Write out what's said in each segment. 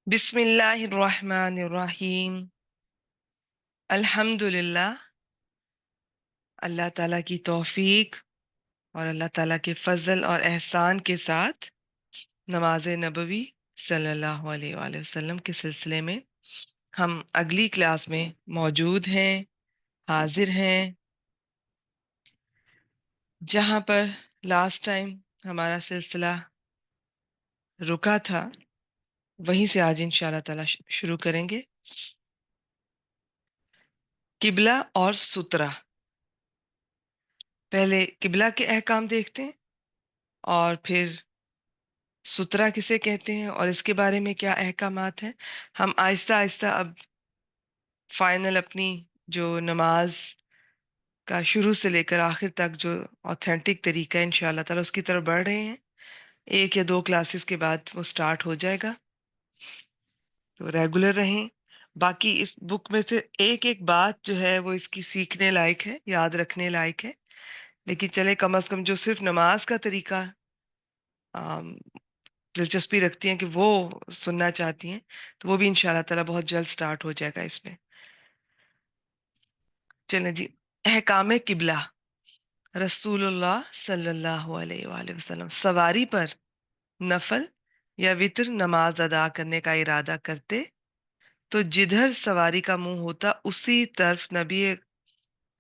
بسم اللہ الرحمن الرحیم. الحمدللہ. اللہ تعالیٰ کی توفیق اور اللہ تعالیٰ کے فضل اور احسان کے ساتھ نماز نبوی صلی اللہ علیہ وآلہ وسلم کے سلسلے میں ہم اگلی کلاس میں موجود ہیں، حاضر ہیں. جہاں پر لاسٹ ٹائم ہمارا سلسلہ رکا تھا وہیں سے آج انشاءاللہ تعالیٰ شروع کریں گے. قبلہ اور سترہ. پہلے قبلہ کے احکام دیکھتے ہیں اور پھر سترہ کسے کہتے ہیں اور اس کے بارے میں کیا احکامات ہیں. ہم آہستہ آہستہ اب فائنل اپنی جو نماز کا شروع سے لے کر آخر تک جو آتھینٹک طریقہ ہے انشاءاللہ تعالیٰ اس کی طرف بڑھ رہے ہیں. ایک یا دو کلاسز کے بعد وہ سٹارٹ ہو جائے گا، تو ریگولر رہیں. باقی اس بک میں سے ایک ایک بات جو ہے وہ اس کی سیکھنے لائق ہے، یاد رکھنے لائق ہے. لیکن چلے کم از کم جو صرف نماز کا طریقہ دلچسپی رکھتی ہیں کہ وہ سننا چاہتی ہیں، تو وہ بھی انشاءاللہ تعالیٰ بہت جلد سٹارٹ ہو جائے گا اس میں. چلیں جی. احکام قبلہ. رسول اللہ صلی اللہ علیہ وآلہ وسلم سواری پر نفل یا وطر نماز ادا کرنے کا ارادہ کرتے تو جدھر سواری کا منہ ہوتا اسی طرف نبی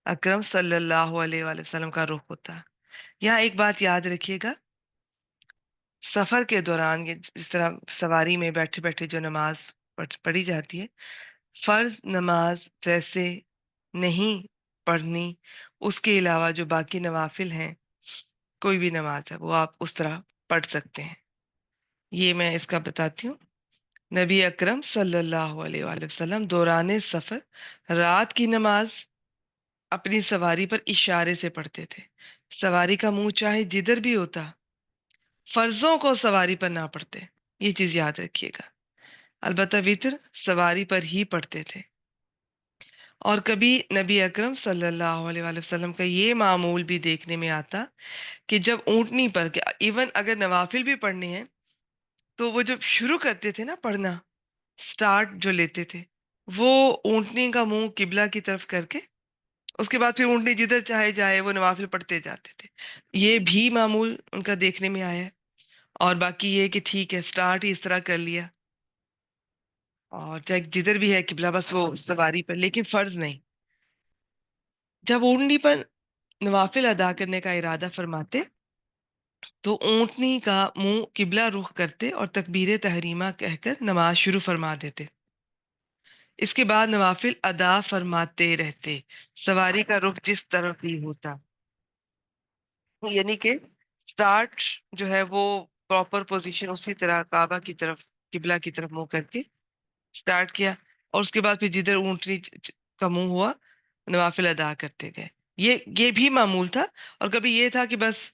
اکرم صلی اللہ علیہ وآلہ وسلم کا رخ ہوتا. یہاں ایک بات یاد رکھیے گا، سفر کے دوران یہ جس طرح سواری میں بیٹھے بیٹھے جو نماز پڑھی جاتی ہے، فرض نماز ویسے نہیں پڑھنی. اس کے علاوہ جو باقی نوافل ہیں، کوئی بھی نماز ہے وہ آپ اس طرح پڑھ سکتے ہیں. یہ میں اس کا بتاتی ہوں. نبی اکرم صلی اللہ علیہ وآلہ وسلم دوران سفر رات کی نماز اپنی سواری پر اشارے سے پڑھتے تھے. سواری کا منہ چاہے جدھر بھی ہوتا، فرضوں کو سواری پر نہ پڑھتے. یہ چیز یاد رکھیے گا. البتہ وطر سواری پر ہی پڑھتے تھے. اور کبھی نبی اکرم صلی اللہ علیہ وآلہ وسلم کا یہ معمول بھی دیکھنے میں آتا کہ جب اونٹنی پر ایون اگر نوافل بھی پڑھنے ہیں تو وہ جب شروع کرتے تھے نا پڑھنا، سٹارٹ جو لیتے تھے، وہ اونٹنی کا منہ قبلہ کی طرف کر کے اس کے بعد پھر اونٹنی جدھر چاہے جائے وہ نوافل پڑھتے جاتے تھے. یہ بھی معمول ان کا دیکھنے میں آیا ہے. اور باقی یہ کہ ٹھیک ہے سٹارٹ ہی اس طرح کر لیا اور چاہے جدھر بھی ہے قبلہ بس وہ سواری پر، لیکن فرض نہیں. جب اونٹنی پر نوافل ادا کرنے کا ارادہ فرماتے تو اونٹنی کا منہ قبلہ رخ کرتے اور تکبیر تحریمہ کہہ کر نماز شروع فرما دیتے. اس کے بعد نوافل ادا فرماتے رہتے، سواری کا رخ جس طرف ہی ہوتا. یعنی کہ سٹارٹ جو ہے وہ پراپر پوزیشن اسی طرح کعبہ کی طرف، قبلہ کی طرف منہ کر کے سٹارٹ کیا، اور اس کے بعد پھر جدھر اونٹنی کا منہ ہوا نوافل ادا کرتے گئے. یہ بھی معمول تھا. اور کبھی یہ تھا کہ بس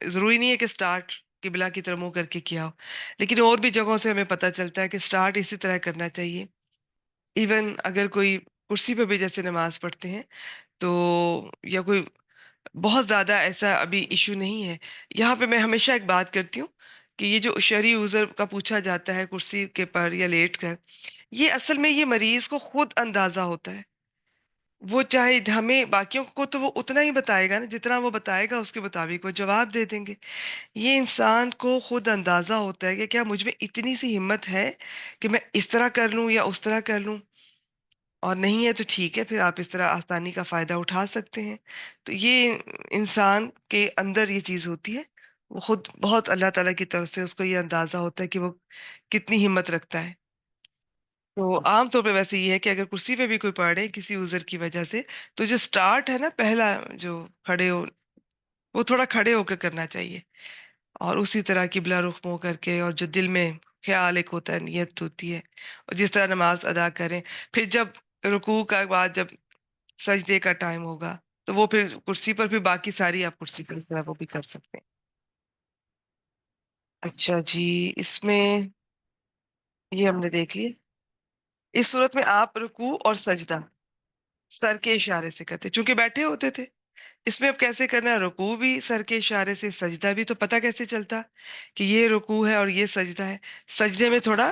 ضروری نہیں ہے کہ سٹارٹ قبلہ کی طرف منہ کر کے کیا ہو، لیکن اور بھی جگہوں سے ہمیں پتہ چلتا ہے کہ سٹارٹ اسی طرح کرنا چاہیے. ایون اگر کوئی کرسی پہ بھی جیسے نماز پڑھتے ہیں تو، یا کوئی بہت زیادہ ایسا ابھی ایشو نہیں ہے. یہاں پہ میں ہمیشہ ایک بات کرتی ہوں کہ یہ جو شرعی عذر کا پوچھا جاتا ہے کرسی کے پر یا لیٹ کر، یہ اصل میں یہ مریض کو خود اندازہ ہوتا ہے. وہ چاہے ہمیں باقیوں کو تو وہ اتنا ہی بتائے گا نا جتنا وہ بتائے گا اس کے مطابق وہ جواب دے دیں گے. یہ انسان کو خود اندازہ ہوتا ہے کہ کیا مجھ میں اتنی سی ہمت ہے کہ میں اس طرح کر لوں یا اس طرح کر لوں، اور نہیں ہے تو ٹھیک ہے پھر آپ اس طرح آسانی کا فائدہ اٹھا سکتے ہیں. تو یہ انسان کے اندر یہ چیز ہوتی ہے، وہ خود بہت اللہ تعالیٰ کی طرف سے اس کو یہ اندازہ ہوتا ہے کہ وہ کتنی ہمت رکھتا ہے. تو عام طور پہ ویسے یہ ہے کہ اگر کرسی پہ بھی کوئی پڑھے کسی عذر کی وجہ سے، تو جو سٹارٹ ہے نا پہلا جو کھڑے ہو، وہ تھوڑا کھڑے ہو کر کرنا چاہیے، اور اسی طرح قبلہ رخ منہ کر کے، اور جو دل میں خیال ایک ہوتا ہے، نیت ہوتی ہے، اور جس طرح نماز ادا کریں. پھر جب رکوع کا بعد جب سجدے کا ٹائم ہوگا تو وہ پھر کرسی پر بھی باقی ساری آپ کرسی پر اس طرح وہ بھی کر سکتے ہیں. اچھا جی. اس میں یہ ہم نے دیکھ لیا. اس صورت میں آپ رکوع اور سجدہ سر کے اشارے سے کرتے چونکہ بیٹھے ہوتے تھے. اس میں اب کیسے کرنا ہے؟ رکوع بھی سر کے اشارے سے، سجدہ بھی. تو پتہ کیسے چلتا کہ یہ رکوع ہے اور یہ سجدہ ہے؟ سجدے میں تھوڑا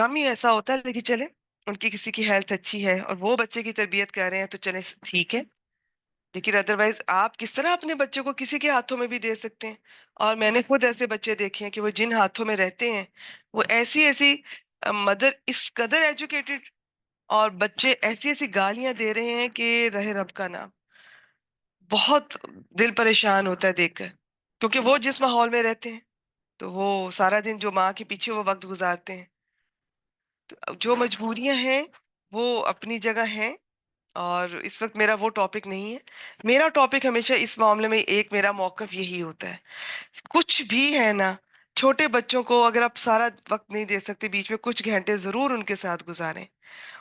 کم ہی ایسا ہوتا ہے، لیکن چلے ان کی کسی کی ہیلتھ اچھی ہے اور وہ بچے کی تربیت کر رہے ہیں تو چلے ٹھیک ہے. لیکن ادروائز آپ کس طرح اپنے بچے کو کسی کے ہاتھوں میں بھی دے سکتے ہیں؟ اور میں نے خود ایسے بچے دیکھے ہیں کہ وہ جن ہاتھوں میں رہتے ہیں وہ ایسی ایسی مدر اس قدر ایجوکیٹڈ، اور بچے ایسی ایسی گالیاں دے رہے ہیں کہ رہے رب کا نام. بہت دل پریشان ہوتا ہے دیکھ کر، کیونکہ وہ جس ماحول میں رہتے ہیں تو وہ سارا دن جو ماں کے پیچھے وہ وقت گزارتے ہیں. تو جو مجبوریاں ہیں وہ اپنی جگہ ہیں، اور اس وقت میرا وہ ٹاپک نہیں ہے. میرا ٹاپک ہمیشہ اس معاملے میں ایک میرا موقف یہی ہوتا ہے، کچھ بھی ہے نا، چھوٹے بچوں کو اگر آپ سارا وقت نہیں دے سکتے، بیچ میں کچھ گھنٹے ضرور ان کے ساتھ گزاریں،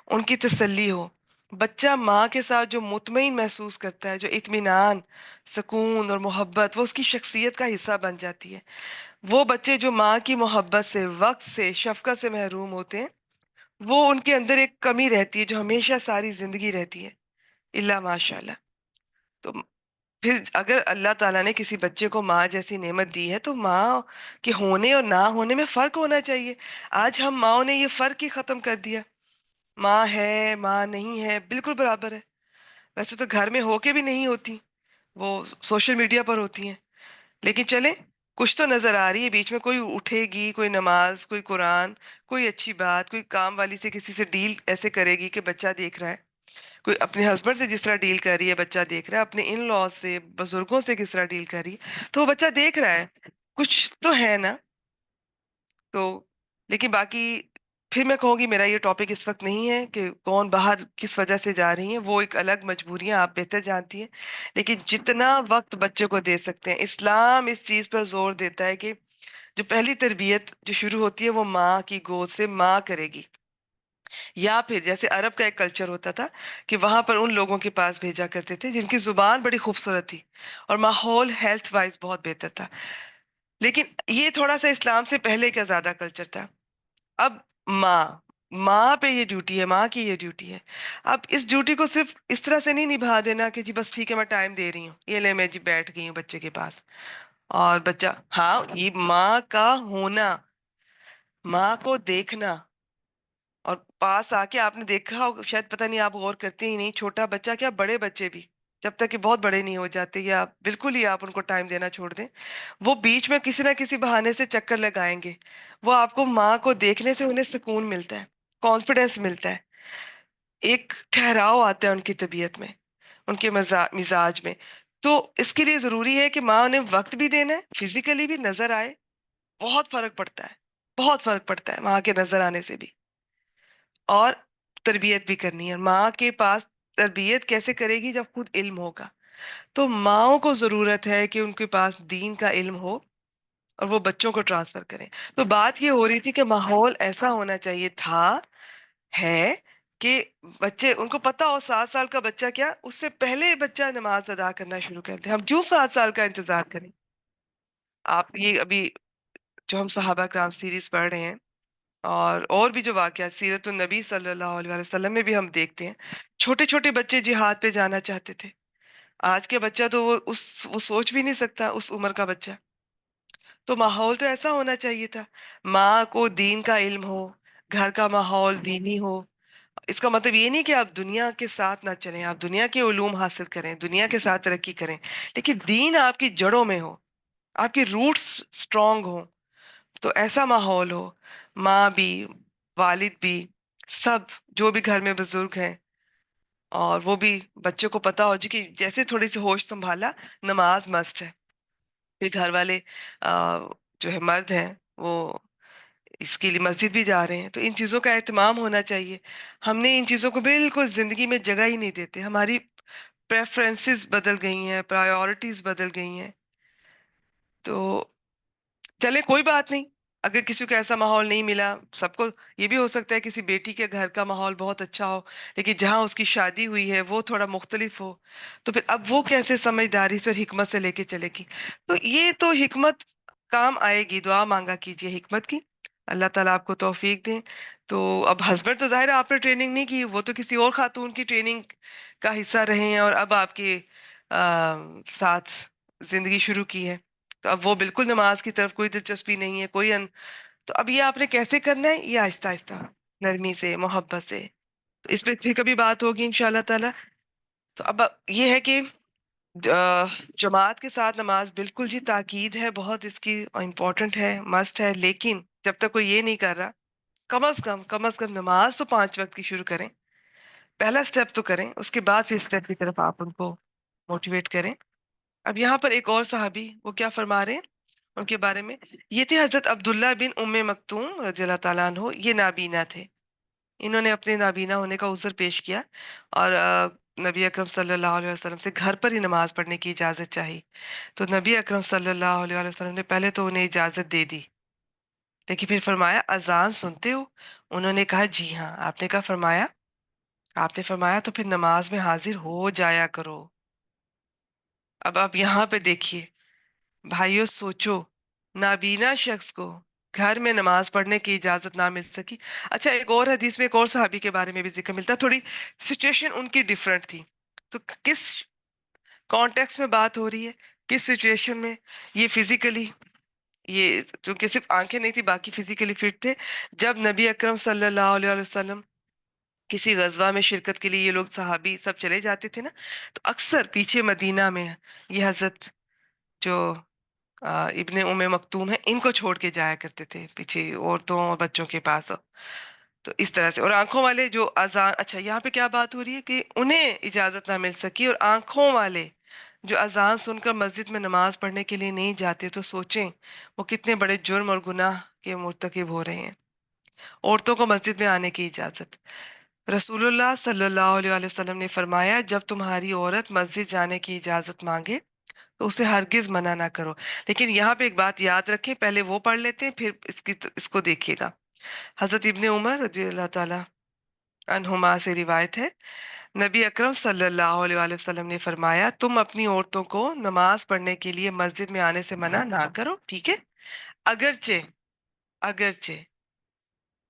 ان کی تسلی ہو. بچہ ماں کے ساتھ جو مطمئن محسوس کرتا ہے، جو اطمینان، سکون اور محبت، وہ اس کی شخصیت کا حصہ بن جاتی ہے. وہ بچے جو ماں کی محبت سے، وقت سے، شفقت سے محروم ہوتے ہیں، وہ ان کے اندر ایک کمی رہتی ہے جو ہمیشہ ساری زندگی رہتی ہے، اللہ ماشاء اللہ. تو پھر اگر اللہ تعالیٰ نے کسی بچے کو ماں جیسی نعمت دی ہے تو ماں کے ہونے اور نہ ہونے میں فرق ہونا چاہیے. آج ہم ماؤں نے یہ فرق ہی ختم کر دیا، ماں ہے ماں نہیں ہے بالکل برابر ہے. ویسے تو گھر میں ہو کے بھی نہیں ہوتی، وہ سوشل میڈیا پر ہوتی ہیں. لیکن چلیں، کچھ تو نظر آ رہی ہے، بیچ میں کوئی اٹھے گی، کوئی نماز، کوئی قرآن، کوئی اچھی بات، کوئی کام والی سے کسی سے ڈیل ایسے کرے گی کہ بچہ دیکھ رہا ہے. کوئی اپنے ہسبینڈ سے جس طرح ڈیل کر رہی ہے بچہ دیکھ رہا ہے، اپنے ان لاز سے، بزرگوں سے کس طرح ڈیل کر رہی ہے تو وہ بچہ دیکھ رہا ہے. کچھ تو ہے نا. تو لیکن باقی پھر میں کہوں گی میرا یہ ٹاپک اس وقت نہیں ہے کہ کون باہر کس وجہ سے جا رہی ہیں، وہ ایک الگ مجبوریاں آپ بہتر جانتی ہیں. لیکن جتنا وقت بچے کو دے سکتے ہیں، اسلام اس چیز پر زور دیتا ہے کہ جو پہلی تربیت جو شروع ہوتی ہے وہ ماں کی گود سے ماں کرے گی. یا پھر جیسے عرب کا ایک کلچر ہوتا تھا کہ وہاں پر ان لوگوں کے پاس بھیجا کرتے تھے جن کی زبان بڑی خوبصورت تھی اور ماحول ہیلتھ وائز بہت بہتر تھا. لیکن یہ تھوڑا سا اسلام سے پہلے کا زیادہ کلچر تھا. اب ماں ماں پہ یہ ڈیوٹی ہے، ماں کی یہ ڈیوٹی ہے. اب اس ڈیوٹی کو صرف اس طرح سے نہیں نبھا دینا کہ جی بس ٹھیک ہے میں ٹائم دے رہی ہوں، یہ لے میں جی بیٹھ گئی ہوں بچے کے پاس. اور بچہ، ہاں یہ ماں کا ہونا، ماں کو دیکھنا، اور پاس آ کے آپ نے دیکھا ہوگا، شاید پتہ نہیں آپ غور کرتے ہی نہیں، چھوٹا بچہ کیا بڑے بچے بھی جب تک کہ بہت بڑے نہیں ہو جاتے یا بالکل ہی آپ ان کو ٹائم دینا چھوڑ دیں، وہ بیچ میں کسی نہ کسی بہانے سے چکر لگائیں گے. وہ آپ کو ماں کو دیکھنے سے انہیں سکون ملتا ہے، کانفیڈینس ملتا ہے، ایک ٹھہراؤ آتا ہے ان کی طبیعت میں، ان کے مزاج میں. تو اس کے لیے ضروری ہے کہ ماں انہیں وقت بھی دینا ہے، فزیکلی بھی نظر آئے. بہت فرق پڑتا ہے، بہت فرق پڑتا ہے ماں کے نظر آنے سے بھی. اور تربیت بھی کرنی ہے. ماں کے پاس تربیت کیسے کرے گی جب خود علم ہوگا؟ تو ماؤں کو ضرورت ہے کہ ان کے پاس دین کا علم ہو اور وہ بچوں کو ٹرانسفر کریں. تو بات یہ ہو رہی تھی کہ ماحول ایسا ہونا چاہیے تھا، ہے، کہ بچے ان کو پتا ہو 7 سال کا بچہ کیا، اس سے پہلے بچہ نماز ادا کرنا شروع کر دے. ہم کیوں 7 سال کا انتظار کریں؟ آپ یہ ابھی جو ہم صحابہ کرام سیریز پڑھ رہے ہیں، اور بھی جو واقعات سیرت النبی صلی اللہ علیہ وسلم میں بھی ہم دیکھتے ہیں، چھوٹے چھوٹے بچے جہاد پہ جانا چاہتے تھے. آج کے بچہ تو وہ سوچ بھی نہیں سکتا اس عمر کا بچہ. تو ماحول تو ایسا ہونا چاہیے تھا، ماں کو دین کا علم ہو، گھر کا ماحول دینی ہو. اس کا مطلب یہ نہیں کہ آپ دنیا کے ساتھ نہ چلیں، آپ دنیا کے علوم حاصل کریں، دنیا کے ساتھ ترقی کریں، لیکن دین آپ کی جڑوں میں ہو، آپ کی روٹس سٹرونگ ہو. تو ایسا ماحول ہو، ماں بھی، والد بھی، سب جو بھی گھر میں بزرگ ہیں، اور وہ بھی بچوں کو پتا ہو جی کہ جیسے تھوڑی سی ہوش سنبھالا، نماز مسٹ ہے. پھر گھر والے جو ہے مرد ہیں وہ اس کے لیے مسجد بھی جا رہے ہیں، تو ان چیزوں کا اہتمام ہونا چاہیے. ہم نے ان چیزوں کو بالکل زندگی میں جگہ ہی نہیں دیتے. ہماری پریفرنسز بدل گئی ہیں، پرائیورٹیز بدل گئی ہیں. تو چلے کوئی بات نہیں، اگر کسی کو ایسا ماحول نہیں ملا، سب کو یہ بھی ہو سکتا ہے کسی بیٹی کے گھر کا ماحول بہت اچھا ہو لیکن جہاں اس کی شادی ہوئی ہے وہ تھوڑا مختلف ہو، تو پھر اب وہ کیسے سمجھداری سے اور حکمت سے لے کے چلے گی؟ تو یہ تو حکمت کام آئے گی. دعا مانگا کیجئے حکمت کی، اللہ تعالیٰ آپ کو توفیق دیں. تو اب ہسبینڈ تو ظاہر ہے آپ نے ٹریننگ نہیں کی، وہ تو کسی اور خاتون کی ٹریننگ کا حصہ رہے ہیں اور اب آپ کے ساتھ زندگی شروع کی ہے. تو اب وہ بالکل نماز کی طرف کوئی دلچسپی نہیں ہے، کوئی تو اب یہ آپ نے کیسے کرنا ہے؟ یہ آہستہ آہستہ، نرمی سے، محبت سے. تو اس پہ پھر کبھی بات ہوگی انشاءاللہ تعالی. تو اب یہ ہے کہ جماعت کے ساتھ نماز بالکل جی تاکید ہے بہت اس کی، امپورٹنٹ ہے، مسٹ ہے. لیکن جب تک کوئی یہ نہیں کر رہا، کم از کم نماز تو 5 وقت کی شروع کریں. پہلا سٹیپ تو کریں، اس کے بعد پھر سٹیپ کی طرف آپ ان کو موٹیویٹ کریں. اب یہاں پر ایک اور صحابی وہ کیا فرما رہے ہیں ان کے بارے میں. یہ تھے حضرت عبداللہ بن ام مکتوم رضی اللہ تعالیٰ عنہ. یہ نابینا تھے. انہوں نے اپنے نابینا ہونے کا عذر پیش کیا اور نبی اکرم صلی اللہ علیہ وسلم سے گھر پر ہی نماز پڑھنے کی اجازت چاہی. تو نبی اکرم صلی اللہ علیہ وسلم نے پہلے تو انہیں اجازت دے دی، لیکن پھر فرمایا اذان سنتے ہو؟ انہوں نے کہا جی ہاں. آپ نے فرمایا تو پھر نماز میں حاضر ہو جایا کرو. اب آپ یہاں پہ دیکھیے بھائیو، سوچو، نابینا شخص کو گھر میں نماز پڑھنے کی اجازت نہ مل سکی. اچھا، ایک اور حدیث میں ایک اور صحابی کے بارے میں بھی ذکر ملتا، تھوڑی سچویشن ان کی ڈیفرنٹ تھی. تو کس کانٹیکس میں بات ہو رہی ہے، کس سچویشن میں؟ یہ فزیکلی، یہ چونکہ صرف آنکھیں نہیں تھی، باقی فزیکلی فٹ تھے. جب نبی اکرم صلی اللہ علیہ وسلم کسی غزوہ میں شرکت کے لیے یہ لوگ صحابی سب چلے جاتے تھے نا، تو اکثر پیچھے مدینہ میں یہ حضرت جو ابن ام مکتوم ہے ان کو چھوڑ کے جایا کرتے تھے پیچھے عورتوں اور بچوں کے پاس. تو اس طرح سے. اور آنکھوں والے جو اذان، اچھا یہاں پہ کیا بات ہو رہی ہے کہ انہیں اجازت نہ مل سکی، اور آنکھوں والے جو اذان سن کر مسجد میں نماز پڑھنے کے لیے نہیں جاتے، تو سوچیں وہ کتنے بڑے جرم اور گناہ کے مرتکب ہو رہے ہیں. عورتوں کو مسجد میں آنے کی اجازت. رسول اللہ صلی اللہ علیہ وسلم نے فرمایا جب تمہاری عورت مسجد جانے کی اجازت مانگے تو اسے ہرگز منع نہ کرو. لیکن یہاں پہ ایک بات یاد رکھیں، پہلے وہ پڑھ لیتے ہیں پھر اس کو دیکھیے گا. حضرت ابن عمر رضی اللہ تعالی عنہما سے روایت ہے، نبی اکرم صلی اللہ علیہ وآلہ وسلم نے فرمایا تم اپنی عورتوں کو نماز پڑھنے کے لیے مسجد میں آنے سے منع نہ کرو، ٹھیک ہے، اگرچہ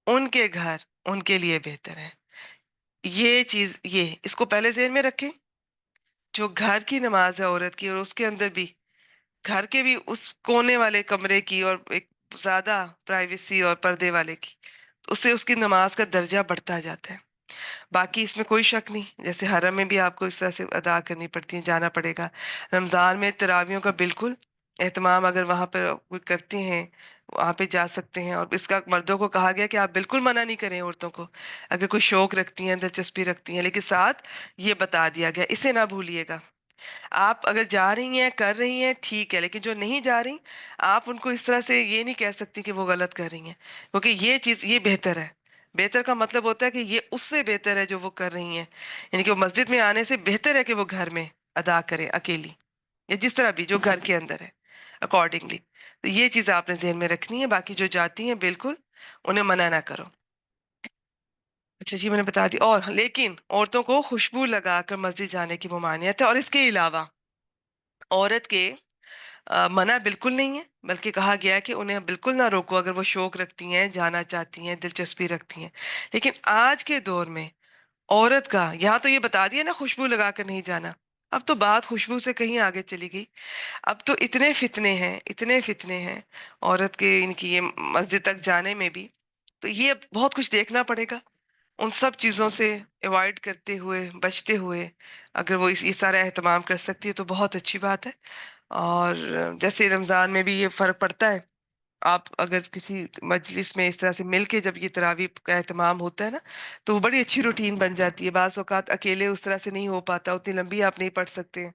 ان کے گھر ان کے لیے بہتر ہے. یہ چیز، یہ اس کو پہلے ذہن میں رکھیں. جو گھر کی نماز ہے عورت کی، اور اس کے اندر بھی گھر کے بھی اس کونے والے کمرے کی اور ایک زیادہ پرائیویسی اور پردے والے کی، اس سے اس کی نماز کا درجہ بڑھتا جاتا ہے. باقی اس میں کوئی شک نہیں، جیسے حرم میں بھی آپ کو اس طرح سے ادا کرنی پڑتی ہے، جانا پڑے گا. رمضان میں تراویحوں کا بالکل اہتمام اگر وہاں پر کوئی کرتے ہیں، وہاں پہ جا سکتے ہیں. اور اس کا مردوں کو کہا گیا کہ آپ بالکل منع نہیں کریں عورتوں کو، اگر کوئی شوق رکھتی ہیں، دلچسپی رکھتی ہیں. لیکن ساتھ یہ بتا دیا گیا، اسے نہ بھولیے گا. آپ اگر جا رہی ہیں، کر رہی ہیں، ٹھیک ہے، لیکن جو نہیں جا رہی، آپ ان کو اس طرح سے یہ نہیں کہہ سکتی کہ وہ غلط کر رہی ہیں، کیونکہ یہ چیز یہ بہتر ہے. بہتر کا مطلب ہوتا ہے کہ یہ اس سے بہتر ہے جو وہ کر رہی ہیں، یعنی کہ وہ مسجد میں آنے سے بہتر ہے کہ وہ گھر میں ادا کرے اکیلی، یا جس طرح بھی جو گھر کے اندر ہے اکارڈنگلی. تو یہ چیز آپ نے ذہن میں رکھنی ہے. باقی جو جاتی ہیں بالکل انہیں منع نہ کرو. اچھا جی، میں نے بتا دی. اور لیکن عورتوں کو خوشبو لگا کر مسجد جانے کی ممانعت ہے. اور اس کے علاوہ عورت کے منع بالکل نہیں ہے، بلکہ کہا گیا ہے کہ انہیں بالکل نہ روکو اگر وہ شوق رکھتی ہیں، جانا چاہتی ہیں، دلچسپی رکھتی ہیں. لیکن آج کے دور میں عورت کا، یہاں تو یہ بتا دیا نا خوشبو لگا کر نہیں جانا، اب تو بات خوشبو سے کہیں آگے چلی گئی. اب تو اتنے فتنے ہیں، اتنے فتنے ہیں عورت کے ان کی یہ مسجد تک جانے میں بھی. تو یہ بہت کچھ دیکھنا پڑے گا. ان سب چیزوں سے ایوائڈ کرتے ہوئے، بچتے ہوئے اگر وہ یہ سارا اہتمام کر سکتی ہے تو بہت اچھی بات ہے. اور جیسے رمضان میں بھی یہ فرق پڑتا ہے، آپ اگر کسی مجلس میں اس طرح سے مل کے جب یہ تراویح کا اہتمام ہوتا ہے نا، تو وہ بڑی اچھی روٹین بن جاتی ہے. بعض اوقات اکیلے اس طرح سے نہیں ہو پاتا، اتنی لمبی آپ نہیں پڑھ سکتے،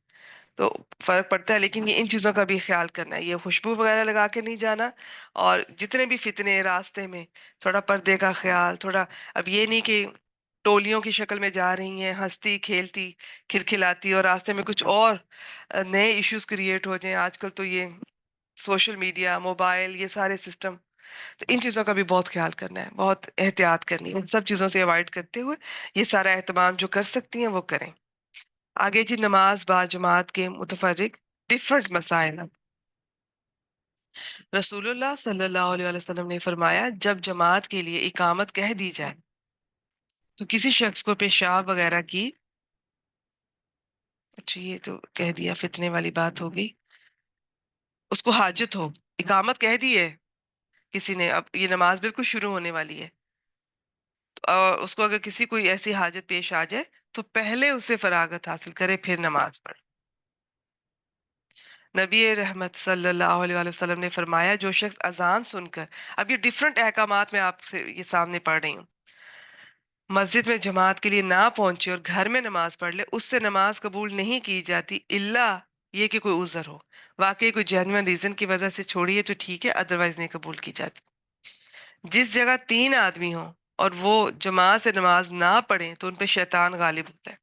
تو فرق پڑتا ہے. لیکن یہ ان چیزوں کا بھی خیال کرنا ہے، یہ خوشبو وغیرہ لگا کے نہیں جانا. اور جتنے بھی فتنے راستے میں، تھوڑا پردے کا خیال، تھوڑا، اب یہ نہیں کہ ٹولیوں کی شکل میں جا رہی ہیں ہنستی کھیلتی کھلکھلاتی، اور راستے میں کچھ اور نئے ایشوز کریٹ ہو جائیں. آج کل تو یہ سوشل میڈیا، موبائل، یہ سارے سسٹم، تو ان چیزوں کا بھی بہت خیال کرنا ہے، بہت احتیاط کرنی ہے. ان سب چیزوں سے اوائڈ کرتے ہوئے یہ سارا اہتمام جو کر سکتی ہیں وہ کریں. آگے جی، نماز با جماعت کے متفرق ڈفرنٹ مسائل. رسول اللہ صلی اللہ علیہ وسلم نے فرمایا جب جماعت کے لیے اقامت کہہ دی جائے تو کسی شخص کو پیشاب وغیرہ کی، اچھا یہ تو کہہ دیا، فتنے والی بات ہو گئی، اس کو حاجت ہو، اقامت کہہ دی ہے کسی نے، اب یہ نماز بالکل شروع ہونے والی ہے، اس کو اگر کسی کوئی ایسی حاجت پیش آ جائے تو پہلے اسے فراغت حاصل کرے پھر نماز پڑھے۔ نبی رحمت صلی اللہ علیہ وآلہ وسلم نے فرمایا، جو شخص اذان سن کر، اب یہ ڈیفرنٹ احکامات میں آپ سے یہ سامنے پڑھ رہی ہوں، مسجد میں جماعت کے لیے نہ پہنچے اور گھر میں نماز پڑھ لے، اس سے نماز قبول نہیں کی جاتی الا یہ کہ کوئی عذر ہو، واقعی کوئی جینوئن ریزن کی وجہ سے چھوڑی ہے تو ٹھیک ہے، ادروائز نہیں قبول کی جاتی۔ جس جگہ 3 آدمی ہوں اور وہ جماعت سے نماز نہ پڑھیں تو ان پہ شیطان غالب ہوتا ہے۔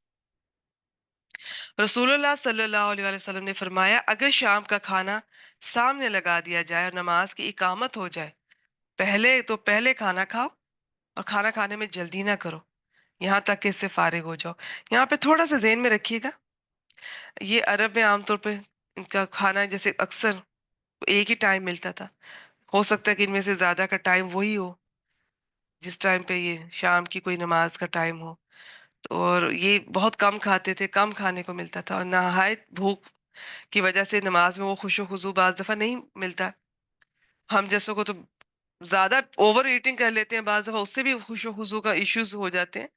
رسول اللہ صلی اللہ علیہ وآلہ وسلم نے فرمایا، اگر شام کا کھانا سامنے لگا دیا جائے اور نماز کی اقامت ہو جائے، پہلے کھانا کھاؤ اور کھانا کھانے میں جلدی نہ کرو یہاں تک کہ اس سے فارغ ہو جاؤ۔ یہاں پہ تھوڑا سا ذہن میں رکھیے گا، یہ عرب میں عام طور پہ ان کا کھانا جیسے اکثر ایک ہی ٹائم ملتا تھا، ہو سکتا ہے کہ ان میں سے زیادہ کا ٹائم وہی ہو جس ٹائم پہ یہ شام کی کوئی نماز کا ٹائم ہو، اور یہ بہت کم کھاتے تھے، کم کھانے کو ملتا تھا، اور نہایت بھوک کی وجہ سے نماز میں وہ خوش و خضوع بعض دفعہ نہیں ملتا۔ ہم جیسوں کو تو زیادہ اوور ایٹنگ کر لیتے ہیں، بعض دفعہ اس سے بھی خوش و خضوع کا ایشوز ہو جاتے ہیں،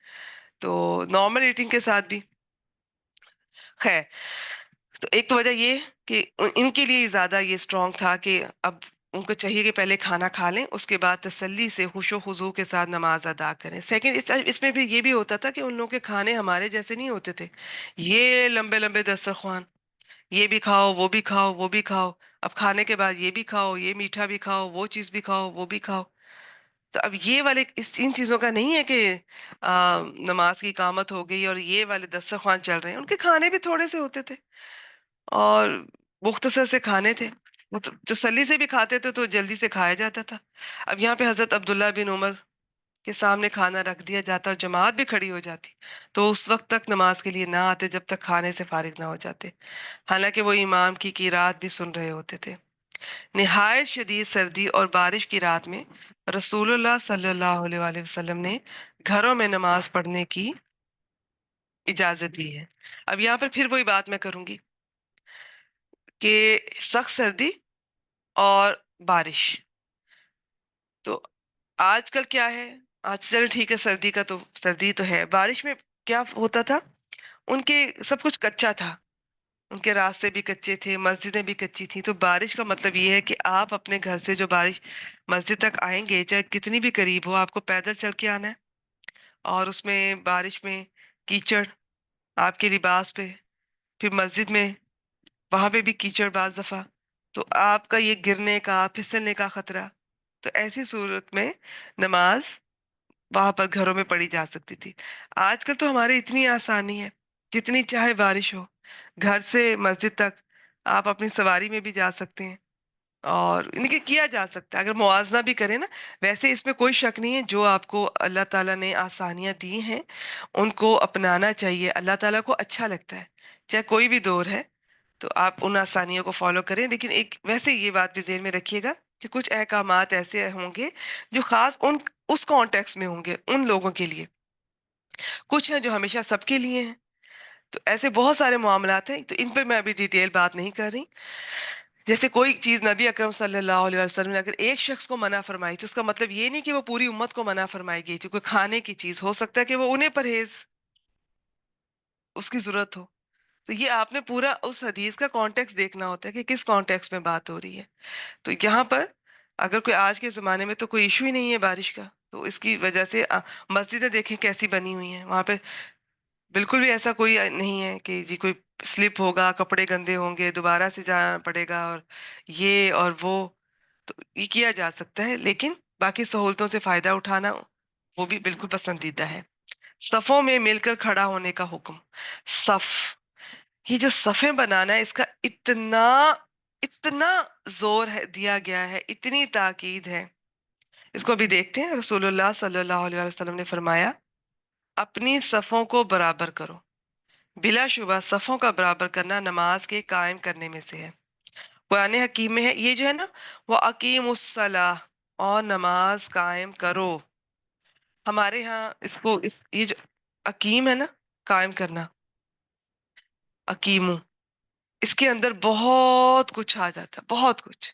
تو نارمل ایٹنگ کے ساتھ بھی خیر۔ تو ایک تو وجہ یہ کہ ان کے لیے زیادہ یہ اسٹرانگ تھا کہ اب ان کو چاہیے کہ پہلے کھانا کھا لیں، اس کے بعد تسلی سے خوش و خضوع کے ساتھ نماز ادا کریں۔ سیکنڈ، اس میں بھی یہ بھی ہوتا تھا کہ ان لوگوں کے کھانے ہمارے جیسے نہیں ہوتے تھے، یہ لمبے لمبے دسترخوان، یہ بھی کھاؤ وہ بھی کھاؤ وہ بھی کھاؤ، اب کھانے کے بعد یہ بھی کھاؤ، یہ میٹھا بھی کھاؤ، وہ چیز بھی کھاؤ وہ بھی کھاؤ۔ تو اب یہ والے ان چیزوں کا نہیں ہے کہ نماز کی اقامت ہو گئی اور یہ والے دسترخوان چل رہے ہیں، ان کے کھانے بھی تھوڑے سے ہوتے تھے اور مختصر سے کھانے تھے، وہ تسلی سے بھی کھاتے تھے تو جلدی سے کھایا جاتا تھا۔ اب یہاں پہ حضرت عبداللہ بن عمر کے سامنے کھانا رکھ دیا جاتا اور جماعت بھی کھڑی ہو جاتی تو اس وقت تک نماز کے لیے نہ آتے جب تک کھانے سے فارغ نہ ہو جاتے، حالانکہ وہ امام کی قرات بھی سن رہے ہوتے تھے۔ نہایت شدید سردی اور بارش کی رات میں رسول اللہ صلی اللہ علیہ وآلہ وسلم نے گھروں میں نماز پڑھنے کی اجازت دی ہے۔ اب یہاں پر پھر وہی بات میں کروں گی کہ سخت سردی اور بارش، تو آج کل کیا ہے، آج چلو ٹھیک ہے، سردی کا تو سردی تو ہے، بارش میں کیا ہوتا تھا، ان کے سب کچھ کچا تھا، ان کے راستے بھی کچے تھے، مسجدیں بھی کچی تھیں، تو بارش کا مطلب یہ ہے کہ آپ اپنے گھر سے جو بارش مسجد تک آئیں گے، چاہے کتنی بھی قریب ہو، آپ کو پیدل چل کے آنا ہے، اور اس میں بارش میں کیچڑ آپ کے لباس پہ، پھر مسجد میں وہاں پہ بھی کیچڑ بعض دفعہ، تو آپ کا یہ گرنے کا پھسلنے کا خطرہ، تو ایسی صورت میں نماز وہاں پر گھروں میں پڑھی جا سکتی تھی۔ آج کل تو ہمارے اتنی آسانی ہے، جتنی چاہے بارش ہو، گھر سے مسجد تک آپ اپنی سواری میں بھی جا سکتے ہیں، اور ان کے کیا جا سکتا ہے اگر موازنہ بھی کریں نا۔ ویسے اس میں کوئی شک نہیں ہے، جو آپ کو اللہ تعالیٰ نے آسانیاں دی ہیں ان کو اپنانا چاہیے، اللہ تعالیٰ کو اچھا لگتا ہے، چاہے کوئی بھی دور ہے تو آپ ان آسانیوں کو فالو کریں، لیکن ایک ویسے یہ بات بھی ذہن میں رکھیے گا کہ کچھ احکامات ایسے ہوں گے جو خاص اس کانٹیکس میں ہوں گے ان لوگوں کے لیے، کچھ ہیں جو ہمیشہ سب کے لیے ہیں، تو ایسے بہت سارے معاملات ہیں، تو ان پہ میں ابھی ڈیٹیل بات نہیں کر رہی۔ جیسے کوئی چیز نبی اکرم صلی اللہ علیہ وسلم نے اگر ایک شخص کو منع فرمائی تو اس کا مطلب یہ نہیں کہ وہ پوری امت کو منع فرمائی گئی تھی، کوئی کھانے کی چیز ہو سکتا ہے کہ وہ انہیں پرہیز اس کی ضرورت ہو، تو یہ آپ نے پورا اس حدیث کا کانٹیکس دیکھنا ہوتا ہے کہ کس کانٹیکس میں بات ہو رہی ہے۔ تو یہاں پر اگر کوئی آج کے زمانے میں تو کوئی ایشو ہی نہیں ہے بارش کا، تو اس کی وجہ سے مسجدیں دیکھیں کیسی بنی ہوئی ہیں، وہاں پہ بالکل بھی ایسا کوئی نہیں ہے کہ جی کوئی سلپ ہوگا، کپڑے گندے ہوں گے، دوبارہ سے جانا پڑے گا، اور یہ اور وہ، تو یہ کیا جا سکتا ہے، لیکن باقی سہولتوں سے فائدہ اٹھانا وہ بھی بالکل پسندیدہ ہے۔ صفوں میں مل کر کھڑا ہونے کا حکم۔ صف، یہ جو صفیں بنانا ہے، اس کا اتنا اتنا زور ہے دیا گیا ہے، اتنی تاکید ہے، اس کو بھی دیکھتے ہیں۔ رسول اللہ صلی اللہ علیہ وسلم نے فرمایا، اپنی صفوں کو برابر کرو، بلا شبہ صفوں کا برابر کرنا نماز کے قائم کرنے میں سے ہے۔ قرآن حکیم میں ہے یہ جو ہے نا، وہ اقیم الصلاح، اور نماز قائم کرو، ہمارے ہاں اس کو یہ جو اقیم ہے نا، قائم کرنا، اقیمو، اس کے اندر بہت کچھ آ جاتا ہے، بہت کچھ،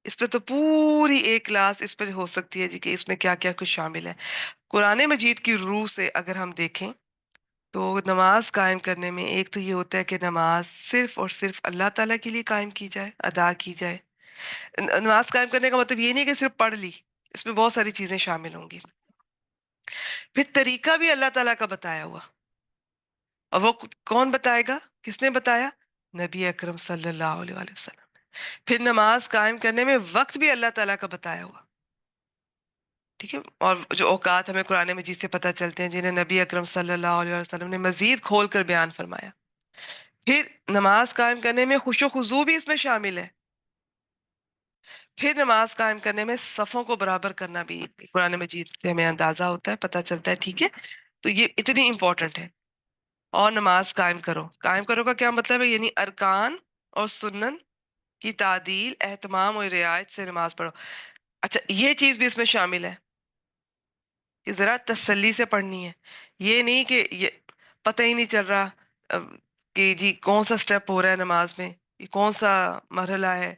اس پہ تو پوری ایک کلاس اس پہ ہو سکتی ہے جی کہ اس میں کیا کیا کچھ شامل ہے. قرآن مجید کی روح سے اگر ہم دیکھیں تو نماز قائم کرنے میں ایک تو یہ ہوتا ہے کہ نماز صرف اور صرف اللہ تعالیٰ کے لیے قائم کی جائے، ادا کی جائے. نماز قائم کرنے کا مطلب یہ نہیں کہ صرف پڑھ لی، اس میں بہت ساری چیزیں شامل ہوں گی. پھر طریقہ بھی اللہ تعالیٰ کا بتایا ہوا، اور وہ کون بتائے گا؟ کس نے بتایا؟ نبی اکرم صلی اللہ علیہ وآلہ وسلم. پھر نماز قائم کرنے میں وقت بھی اللہ تعالیٰ کا بتایا ہوا. ٹھیک ہے. اور جو اوقات ہمیں قرآن مجید سے پتہ چلتے ہیں جنہیں نبی اکرم صلی اللہ علیہ وسلم نے مزید کھول کر بیان فرمایا. پھر نماز قائم کرنے میں خوش و خضوع بھی اس میں شامل ہے. پھر نماز قائم کرنے میں صفوں کو برابر کرنا بھی قرآن مجید سے ہمیں اندازہ ہوتا ہے، پتہ چلتا ہے. ٹھیک ہے. تو یہ اتنی امپورٹنٹ ہے. اور نماز قائم کرو، قائم کرو کا کیا مطلب ہے؟ یعنی ارکان اور سنن کی تعدیل، اہتمام اور رعایت سے نماز پڑھو. اچھا، یہ چیز بھی اس میں شامل ہے کہ ذرا تسلی سے پڑھنی ہے. یہ نہیں کہ یہ پتہ ہی نہیں چل رہا کہ جی کون سا سٹیپ ہو رہا ہے نماز میں، یہ کون سا مرحلہ ہے،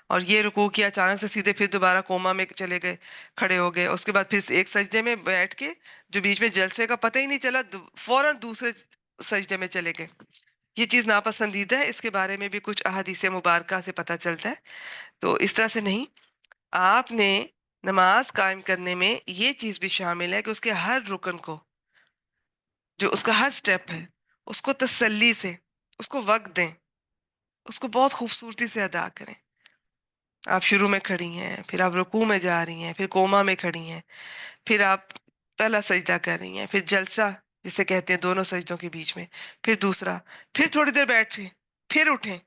اور یہ رکوع کیا اچانک سے سیدھے پھر دوبارہ کوما میں چلے گئے، کھڑے ہو گئے، اس کے بعد پھر ایک سجدے میں بیٹھ کے جو بیچ میں جلسے کا پتہ ہی نہیں چلا، فوراً دوسرے سجدے میں چلے گئے. یہ چیز ناپسندیدہ ہے. اس کے بارے میں بھی کچھ احادیث مبارکہ سے پتہ چلتا ہے. تو اس طرح سے نہیں، آپ نے نماز قائم کرنے میں یہ چیز بھی شامل ہے کہ اس کے ہر رکن کو، جو اس کا ہر سٹیپ ہے، اس کو تسلی سے، اس کو وقت دیں، اس کو بہت خوبصورتی سے ادا کریں. آپ شروع میں کھڑی ہیں، پھر آپ رکوع میں جا رہی ہیں، پھر کوما میں کھڑی ہیں، پھر آپ پہلا سجدہ کر رہی ہیں، پھر جلسہ جسے کہتے ہیں دونوں سجدوں کے بیچ میں، پھر دوسرا، پھر تھوڑی دیر بیٹھیں، پھر اٹھیں.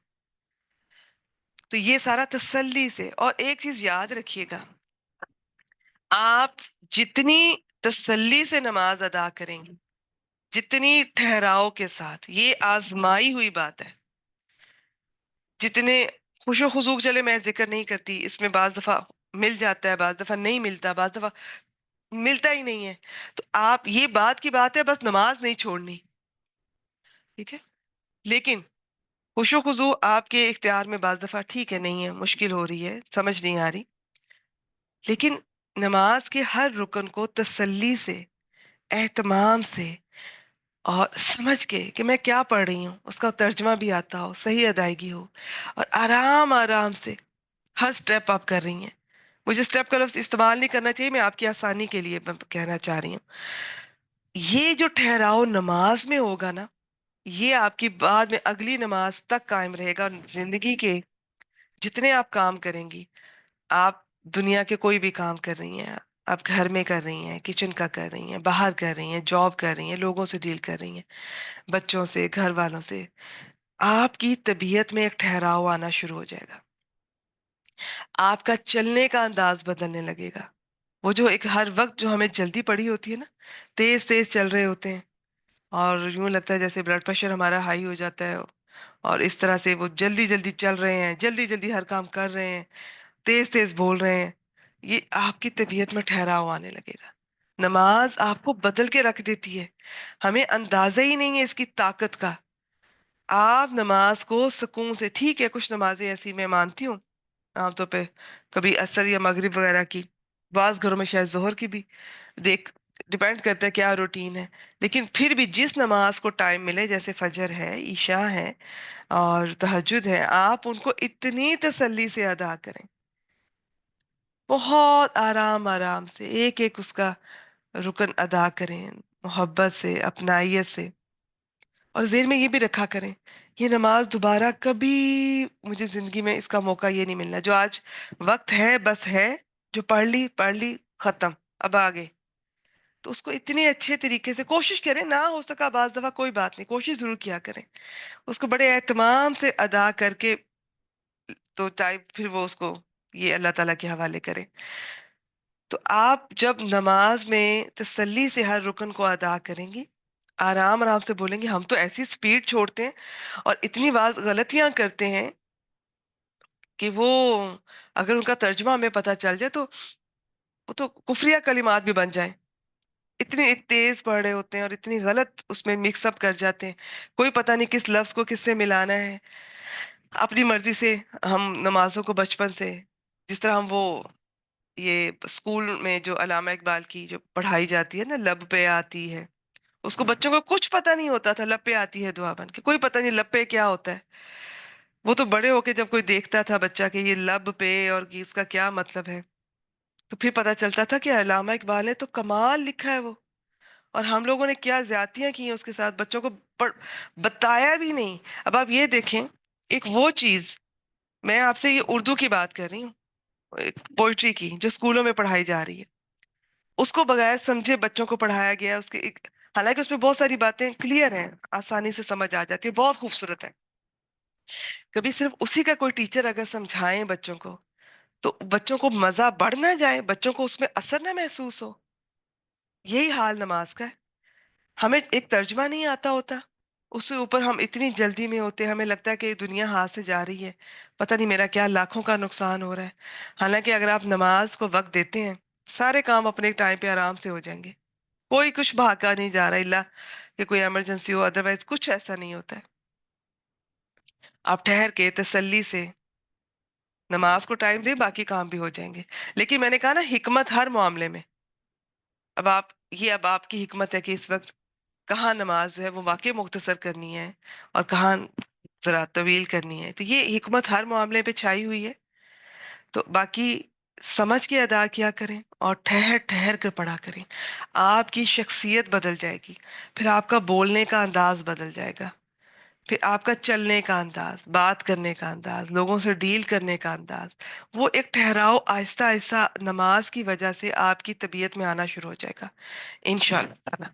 تو یہ سارا تسلی سے. اور ایک چیز یاد رکھیے گا، آپ جتنی تسلی سے نماز ادا کریں گی، جتنی ٹھہراؤ کے ساتھ، یہ آزمائی ہوئی بات ہے، جتنے خوش و خضوع، چلے میں ذکر نہیں کرتی، اس میں بعض دفعہ مل جاتا ہے، بعض دفعہ نہیں ملتا، بعض دفعہ ملتا ہی نہیں ہے. تو آپ یہ بات کی بات ہے، بس نماز نہیں چھوڑنی. ٹھیک ہے. لیکن خوش و خضوع آپ کے اختیار میں بعض دفعہ ٹھیک ہے، نہیں ہے، مشکل ہو رہی ہے، سمجھ نہیں آ رہی، لیکن نماز کے ہر رکن کو تسلی سے، اہتمام سے اور سمجھ کے کہ میں کیا پڑھ رہی ہوں، اس کا ترجمہ بھی آتا ہو، صحیح ادائیگی ہو، اور آرام آرام سے ہر سٹیپ آپ کر رہی ہیں. مجھے سٹیپ کا لفظ استعمال نہیں کرنا چاہیے، میں آپ کی آسانی کے لیے میں کہنا چاہ رہی ہوں. یہ جو ٹھہراؤ نماز میں ہوگا نا، یہ آپ کی بعد میں اگلی نماز تک قائم رہے گا. زندگی کے جتنے آپ کام کریں گی، آپ دنیا کے کوئی بھی کام کر رہی ہیں، آپ گھر میں کر رہی ہیں، کچن کا کر رہی ہیں، باہر کر رہی ہیں، جاب کر رہی ہیں، لوگوں سے ڈیل کر رہی ہیں، بچوں سے، گھر والوں سے، آپ کی طبیعت میں ایک ٹھہراؤ آنا شروع ہو جائے گا. آپ کا چلنے کا انداز بدلنے لگے گا. وہ جو ایک ہر وقت جو ہمیں جلدی پڑی ہوتی ہے نا، تیز تیز چل رہے ہوتے ہیں، اور یوں لگتا ہے جیسے بلڈ پریشر ہمارا ہائی ہو جاتا ہے، اور اس طرح سے وہ جلدی جلدی چل رہے ہیں، جلدی جلدی ہر کام کر رہے ہیں، تیز تیز بول رہے ہیں. یہ آپ کی طبیعت میں ٹھہراؤ آنے لگے گا. نماز آپ کو بدل کے رکھ دیتی ہے، ہمیں اندازہ ہی نہیں ہے اس کی طاقت کا. آپ نماز کو سکون سے، ٹھیک ہے کچھ نمازیں ایسی میں مانتی ہوں عام طور پہ کبھی عصر یا مغرب وغیرہ کی، بعض گھروں میں شاید ظہر کی بھی، دیکھ ڈیپینڈ کرتا ہے کیا روٹین ہے. لیکن پھر بھی جس نماز کو ٹائم ملے، جیسے فجر ہے، عشاء ہے اور تہجد ہے، آپ ان کو اتنی تسلی سے ادا کریں، بہت آرام آرام سے ایک ایک اس کا رکن ادا کریں، محبت سے، اپنائیت سے. اور ذہن میں یہ بھی رکھا کریں، یہ نماز دوبارہ کبھی مجھے زندگی میں اس کا موقع یہ نہیں ملنا. جو آج وقت ہے بس ہے، جو پڑھ لی ختم، اب آگے. تو اس کو اتنے اچھے طریقے سے کوشش کریں، نہ ہو سکا بعض دفعہ کوئی بات نہیں، کوشش ضرور کیا کریں، اس کو بڑے اہتمام سے ادا کر کے. تو چاہے پھر وہ اس کو یہ اللہ تعالیٰ کے حوالے کریں. تو آپ جب نماز میں تسلی سے ہر رکن کو ادا کریں گی، آرام آرام سے بولیں گے. ہم تو ایسی سپیڈ چھوڑتے ہیں اور اتنی بعض غلطیاں کرتے ہیں کہ وہ اگر ان کا ترجمہ ہمیں پتہ چل جائے تو وہ تو کفریہ کلمات بھی بن جائیں. اتنی تیز پڑھ رہے ہوتے ہیں اور اتنی غلط اس میں مکس اپ کر جاتے ہیں، کوئی پتہ نہیں کس لفظ کو کس سے ملانا ہے. اپنی مرضی سے ہم نمازوں کو بچپن سے جس طرح ہم وہ یہ اسکول میں جو علامہ اقبال کی جو پڑھائی جاتی ہے نا، لب پہ آتی ہے، اس کو بچوں کو کچھ پتا نہیں ہوتا تھا، لب پہ آتی ہے دعا بن کے، کوئی پتہ نہیں لب پہ کیا ہوتا ہے. وہ تو بڑے ہو کے جب کوئی دیکھتا تھا بچہ کہ یہ لب پہ اور کہ اس کا کیا مطلب ہے، تو پھر پتا چلتا تھا کہ علامہ اقبال نے تو کمال لکھا ہے وہ. اور ہم لوگوں نے کیا زیادتیاں کی ہیں اس کے ساتھ، بچوں کو بتایا بھی نہیں. اب آپ یہ دیکھیں، ایک وہ چیز، میں آپ سے یہ اردو کی بات کر رہی ہوں، پوئٹری کی جو اسکولوں میں پڑھائی جا رہی ہے، اس کو بغیر سمجھے بچوں کو پڑھایا گیا. اس کے حالانکہ اس میں بہت ساری باتیں کلیئر ہیں، آسانی سے سمجھ آ جاتی ہے، بہت خوبصورت ہے. کبھی صرف اسی کا کوئی ٹیچر اگر سمجھائیں بچوں کو، تو بچوں کو مزہ بڑھ نہ جائے، بچوں کو اس میں اثر نہ محسوس ہو. یہی حال نماز کا ہے. ہمیں ایک ترجمہ نہیں آتا ہوتا، اس سے اوپر ہم اتنی جلدی میں ہوتے ہیں، ہمیں لگتا ہے کہ یہ دنیا ہاتھ سے جا رہی ہے، پتہ نہیں میرا کیا لاکھوں کا نقصان ہو رہا ہے. حالانکہ اگر آپ نماز کو وقت دیتے ہیں، سارے کام اپنے ٹائم پہ آرام سے ہو جائیں گے. کوئی کچھ بھاگا نہیں جا رہا، اللہ کہ کوئی ایمرجنسی ہو، ادروائز کچھ ایسا نہیں ہوتا ہے. آپ ٹھہر کے تسلی سے نماز کو ٹائم دیں، باقی کام بھی ہو جائیں گے. لیکن میں نے کہا نا، حکمت ہر معاملے میں. اب آپ کی حکمت ہے کہ اس وقت کہاں نماز جو ہے وہ واقعی مختصر کرنی ہے اور کہاں ذرا طویل کرنی ہے. تو یہ حکمت ہر معاملے پہ چھائی ہوئی ہے. تو باقی سمجھ کے ادا کیا کریں اور ٹھہر ٹھہر کر پڑھا کریں. آپ کی شخصیت بدل جائے گی، پھر آپ کا بولنے کا انداز بدل جائے گا، پھر آپ کا چلنے کا انداز، بات کرنے کا انداز، لوگوں سے ڈیل کرنے کا انداز، وہ ایک ٹھہراؤ آہستہ آہستہ نماز کی وجہ سے آپ کی طبیعت میں آنا شروع ہو جائے گا انشاءاللہ تعالی.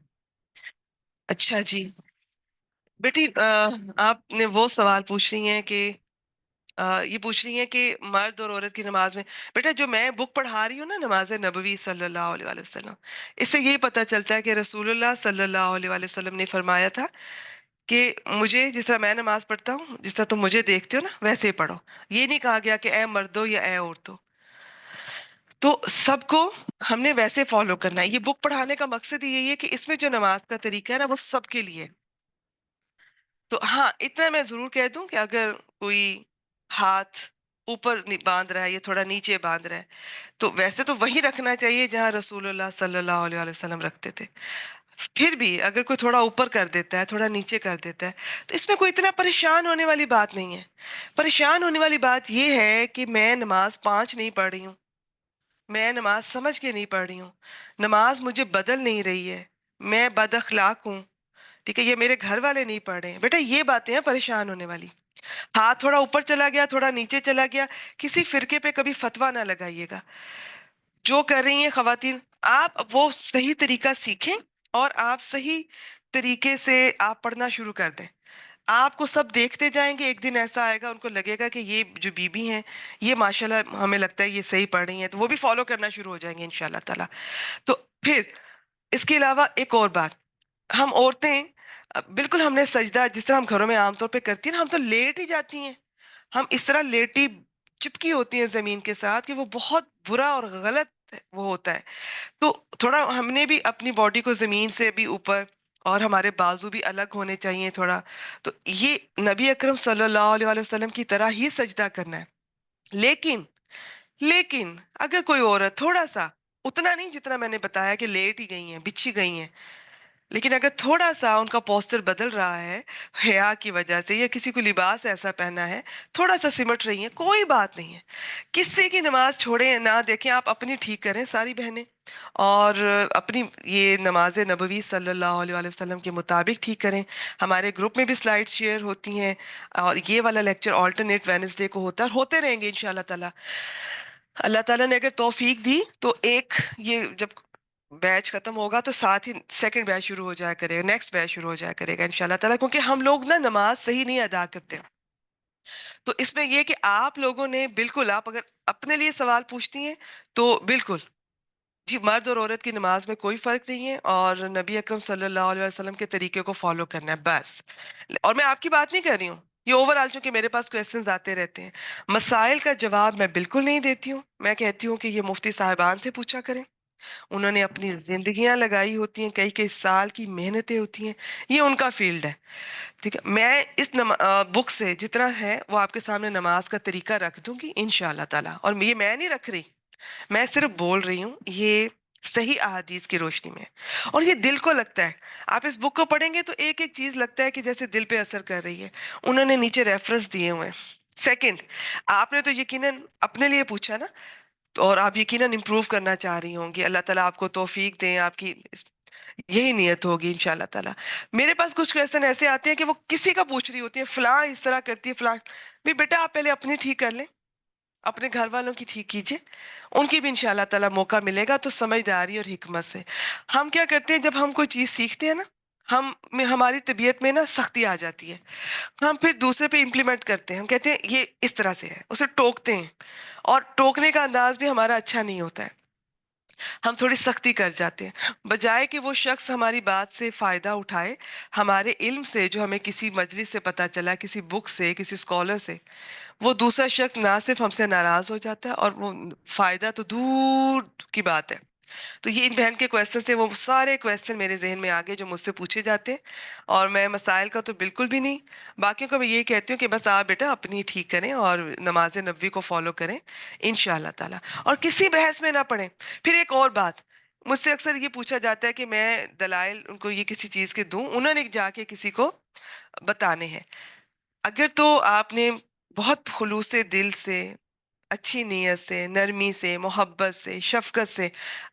اچھا جی بیٹی، آپ نے وہ سوال پوچھ رہی ہیں کہ یہ پوچھ رہی ہیں کہ مرد اور عورت کی نماز میں. بیٹا، جو میں بک پڑھا رہی ہوں نا، نماز نبوی صلی اللہ علیہ وآلہ وسلم، اس سے یہی پتہ چلتا ہے کہ رسول اللہ صلی اللہ علیہ وآلہ وسلم نے فرمایا تھا کہ مجھے جس طرح میں نماز پڑھتا ہوں، جس طرح تم مجھے دیکھتے ہو نا، ویسے ہی پڑھو. یہ نہیں کہا گیا کہ اے مردو یا اے عورتوں. تو سب کو ہم نے ویسے فالو کرنا ہے. یہ بک پڑھانے کا مقصد ہی یہی ہے کہ اس میں جو نماز کا طریقہ ہے نا، وہ سب کے لیے. تو ہاں، اتنا میں ضرور کہہ دوں کہ اگر کوئی ہاتھ اوپر باندھ رہا ہے یا تھوڑا نیچے باندھ رہا ہے، تو ویسے تو وہی رکھنا چاہیے جہاں رسول اللہ صلی اللہ علیہ وآلہ وسلم رکھتے تھے. پھر بھی اگر کوئی تھوڑا اوپر کر دیتا ہے، تھوڑا نیچے کر دیتا ہے، تو اس میں کوئی اتنا پریشان ہونے والی بات نہیں ہے. پریشان ہونے والی بات یہ ہے کہ میں نماز 5 نہیں پڑھ رہی ہوں، میں نماز سمجھ کے نہیں پڑھ رہی ہوں، نماز مجھے بدل نہیں رہی ہے، میں بد اخلاق ہوں. ٹھیک ہے، یہ میرے گھر والے نہیں پڑھ رہے ہیں. بیٹا، یہ باتیں ہیں پریشان ہونے والی. ہاتھ تھوڑا اوپر چلا گیا، تھوڑا نیچے چلا گیا، کسی فرقے پہ کبھی فتویٰ نہ لگائیے گا. جو کر رہی ہیں خواتین، آپ وہ صحیح طریقہ سیکھیں اور آپ صحیح طریقے سے آپ پڑھنا شروع کر دیں. آپ کو سب دیکھتے جائیں گے، ایک دن ایسا آئے گا ان کو لگے گا کہ یہ جو بیوی ہیں، یہ ماشاءاللہ ہمیں لگتا ہے یہ صحیح پڑھ رہی ہیں، تو وہ بھی فالو کرنا شروع ہو جائیں گے انشاءاللہ تعالی. تو پھر اس کے علاوہ ایک اور بات، ہم عورتیں بالکل ہم نے سجدہ جس طرح ہم گھروں میں عام طور پہ کرتی ہیں نا، ہم تو لیٹ ہی جاتی ہیں. ہم اس طرح لیٹی چپکی ہوتی ہیں زمین کے ساتھ کہ وہ بہت برا اور غلط وہ ہوتا ہے. تو تھوڑا ہم نے بھی اپنی باڈی کو زمین سے بھی اوپر، اور ہمارے بازو بھی الگ ہونے چاہیے تھوڑا. تو یہ نبی اکرم صلی اللہ علیہ وآلہ وسلم کی طرح ہی سجدہ کرنا ہے. لیکن لیکن اگر کوئی عورت تھوڑا سا، اتنا نہیں جتنا میں نے بتایا کہ لیٹ ہی گئی ہیں، بچھی گئی ہیں، لیکن اگر تھوڑا سا ان کا پوسچر بدل رہا ہے حیا کی وجہ سے، یا کسی کو لباس ایسا پہنا ہے، تھوڑا سا سمٹ رہی ہیں، کوئی بات نہیں ہے. کسی کی نماز چھوڑیں نہ دیکھیں، آپ اپنی ٹھیک کریں ساری بہنیں، اور اپنی یہ نماز نبوی صلی اللہ علیہ وآلہ وسلم کے مطابق ٹھیک کریں. ہمارے گروپ میں بھی سلائیڈ شیئر ہوتی ہیں، اور یہ والا لیکچر آلٹرنیٹ وینسڈے کو ہوتا ہے، اور ہوتے رہیں گے انشاءاللہ تعالی. اللہ تعالیٰ نے اگر توفیق دی تو ایک یہ جب بیچ ختم ہوگا تو ساتھ ہی سیکنڈ بیچ شروع ہو جایا کرے گا، نیکسٹ بیچ شروع ہو جایا کرے گا انشاءاللہ تعالیٰ. کیونکہ ہم لوگ نا نماز صحیح نہیں ادا کرتے. تو اس میں یہ کہ آپ لوگوں نے بالکل، آپ اگر اپنے لیے سوال پوچھتی ہیں تو بالکل جی، مرد اور عورت کی نماز میں کوئی فرق نہیں ہے، اور نبی اکرم صلی اللہ علیہ وسلم کے طریقے کو فالو کرنا ہے بس. اور میں آپ کی بات نہیں کر رہی ہوں، یہ اوور آل، چونکہ میرے پاس کویسچنز آتے رہتے ہیں، مسائل کا جواب میں بالکل نہیں دیتی ہوں. میں کہتی ہوں کہ یہ مفتی صاحبان سے پوچھا کریں، انہوں نے اپنی زندگیاں لگائی ہوتی ہیں، کئی کئی سال کی محنتیں ہوتی ہیں، یہ ان کا فیلڈ ہے. ٹھیک ہے، میں اس بک سے جتنا ہے وہ آپ کے سامنے نماز کا طریقہ رکھ دوں گی انشاءاللہ تعالی. اور یہ میں نہیں رکھ رہی، میں صرف بول رہی ہوں، یہ صحیح احادیث کی روشنی میں. اور یہ دل کو لگتا ہے، آپ اس بک کو پڑھیں گے تو ایک ایک چیز لگتا ہے کہ جیسے دل پہ اثر کر رہی ہے. انہوں نے نیچے ریفرنس دیے ہوئے ہیں. سیکنڈ، آپ نے تو یقیناً اپنے لیے پوچھا نا، اور آپ یقیناً امپروو کرنا چاہ رہی ہوں گی. اللہ تعالیٰ آپ کو توفیق دیں، آپ کی یہی نیت ہوگی انشاءاللہ تعالیٰ. میرے پاس کچھ کویسچن ایسے آتے ہیں کہ وہ کسی کا پوچھ رہی ہوتی ہے، فلاں اس طرح کرتی ہے، فلاں بھی. بیٹا آپ پہلے اپنی ٹھیک کر لیں، اپنے گھر والوں کی ٹھیک کیجئے، ان کی بھی انشاءاللہ تعالیٰ موقع ملے گا. تو سمجھداری اور حکمت سے ہم کیا کرتے ہیں، جب ہم کوئی چیز سیکھتے ہیں نا، ہماری طبیعت میں نا سختی آ جاتی ہے. ہم پھر دوسرے پہ امپلیمنٹ کرتے ہیں، ہم کہتے ہیں یہ اس طرح سے ہے، اسے ٹوکتے ہیں. اور ٹوکنے کا انداز بھی ہمارا اچھا نہیں ہوتا ہے، ہم تھوڑی سختی کر جاتے ہیں. بجائے کہ وہ شخص ہماری بات سے فائدہ اٹھائے، ہمارے علم سے جو ہمیں کسی مجلس سے پتا چلا، کسی بک سے، کسی اسکالر سے، وہ دوسرا شخص نہ صرف ہم سے ناراض ہو جاتا ہے، اور وہ فائدہ تو دور کی بات ہے. تو یہ ان بہن کے کویسچن سے وہ سارے کویسچن میرے ذہن میں آگے جو مجھ سے پوچھے جاتے ہیں. اور میں مسائل کا تو بالکل بھی نہیں، باقیوں کو میں یہ کہتی ہوں کہ بس آپ بیٹا اپنی ٹھیک کریں اور نماز نبوی کو فالو کریں انشاءاللہ تعالیٰ، اور کسی بحث میں نہ پڑیں. پھر ایک اور بات، مجھ سے اکثر یہ پوچھا جاتا ہے کہ میں دلائل ان کو یہ کسی چیز کے دوں، انہوں نے جا کے کسی کو بتانے ہیں. اگر تو آپ نے بہت خلوص دل سے، اچھی نیت سے، نرمی سے، محبت سے، شفقت سے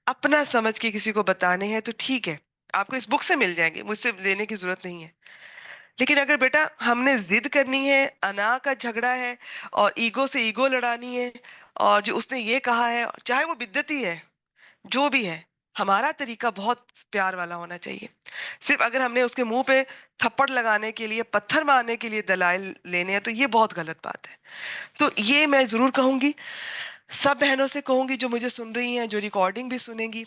اپنا سمجھ کے کسی کو بتانے ہیں تو ٹھیک ہے، آپ کو اس بک سے مل جائیں گے، مجھ سے لینے کی ضرورت نہیں ہے. لیکن اگر بیٹا ہم نے ضد کرنی ہے، انا کا جھگڑا ہے، اور ایگو سے ایگو لڑانی ہے، اور جو اس نے یہ کہا ہے، چاہے وہ بدعتی ہے، جو بھی ہے، ہمارا طریقہ بہت پیار والا ہونا چاہیے. صرف اگر ہم نے اس کے منہ پہ تھپڑ لگانے کے لیے، پتھر مارنے کے لیے دلائل لینے ہیں تو یہ بہت غلط بات ہے. تو یہ میں ضرور کہوں گی، سب بہنوں سے کہوں گی جو مجھے سن رہی ہیں، جو ریکارڈنگ بھی سنیں گی،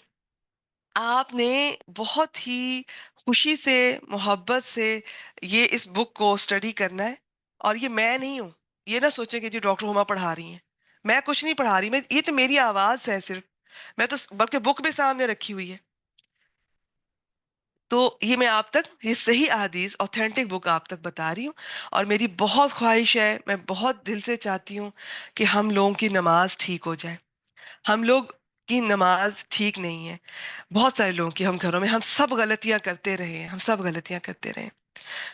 آپ نے بہت ہی خوشی سے، محبت سے یہ اس بک کو اسٹڈی کرنا ہے. اور یہ میں نہیں ہوں، یہ نہ سوچیں کہ جی ڈاکٹر ہما پڑھا رہی ہیں، میں کچھ نہیں پڑھا رہی، یہ تو میری آواز ہے صرف، میں تو بلکہ بک بھی سامنے رکھی ہوئی ہے. تو یہ میں آپ تک یہ صحیح احادیث اوتھینٹک بک آپ تک بتا رہی ہوں. اور میری بہت خواہش ہے، میں بہت دل سے چاہتی ہوں کہ ہم لوگوں کی نماز ٹھیک ہو جائے. ہم لوگ کی نماز ٹھیک نہیں ہے، بہت سارے لوگوں کی، ہم گھروں میں ہم سب غلطیاں کرتے رہے ہیں، ہم سب غلطیاں کرتے رہے ہیں.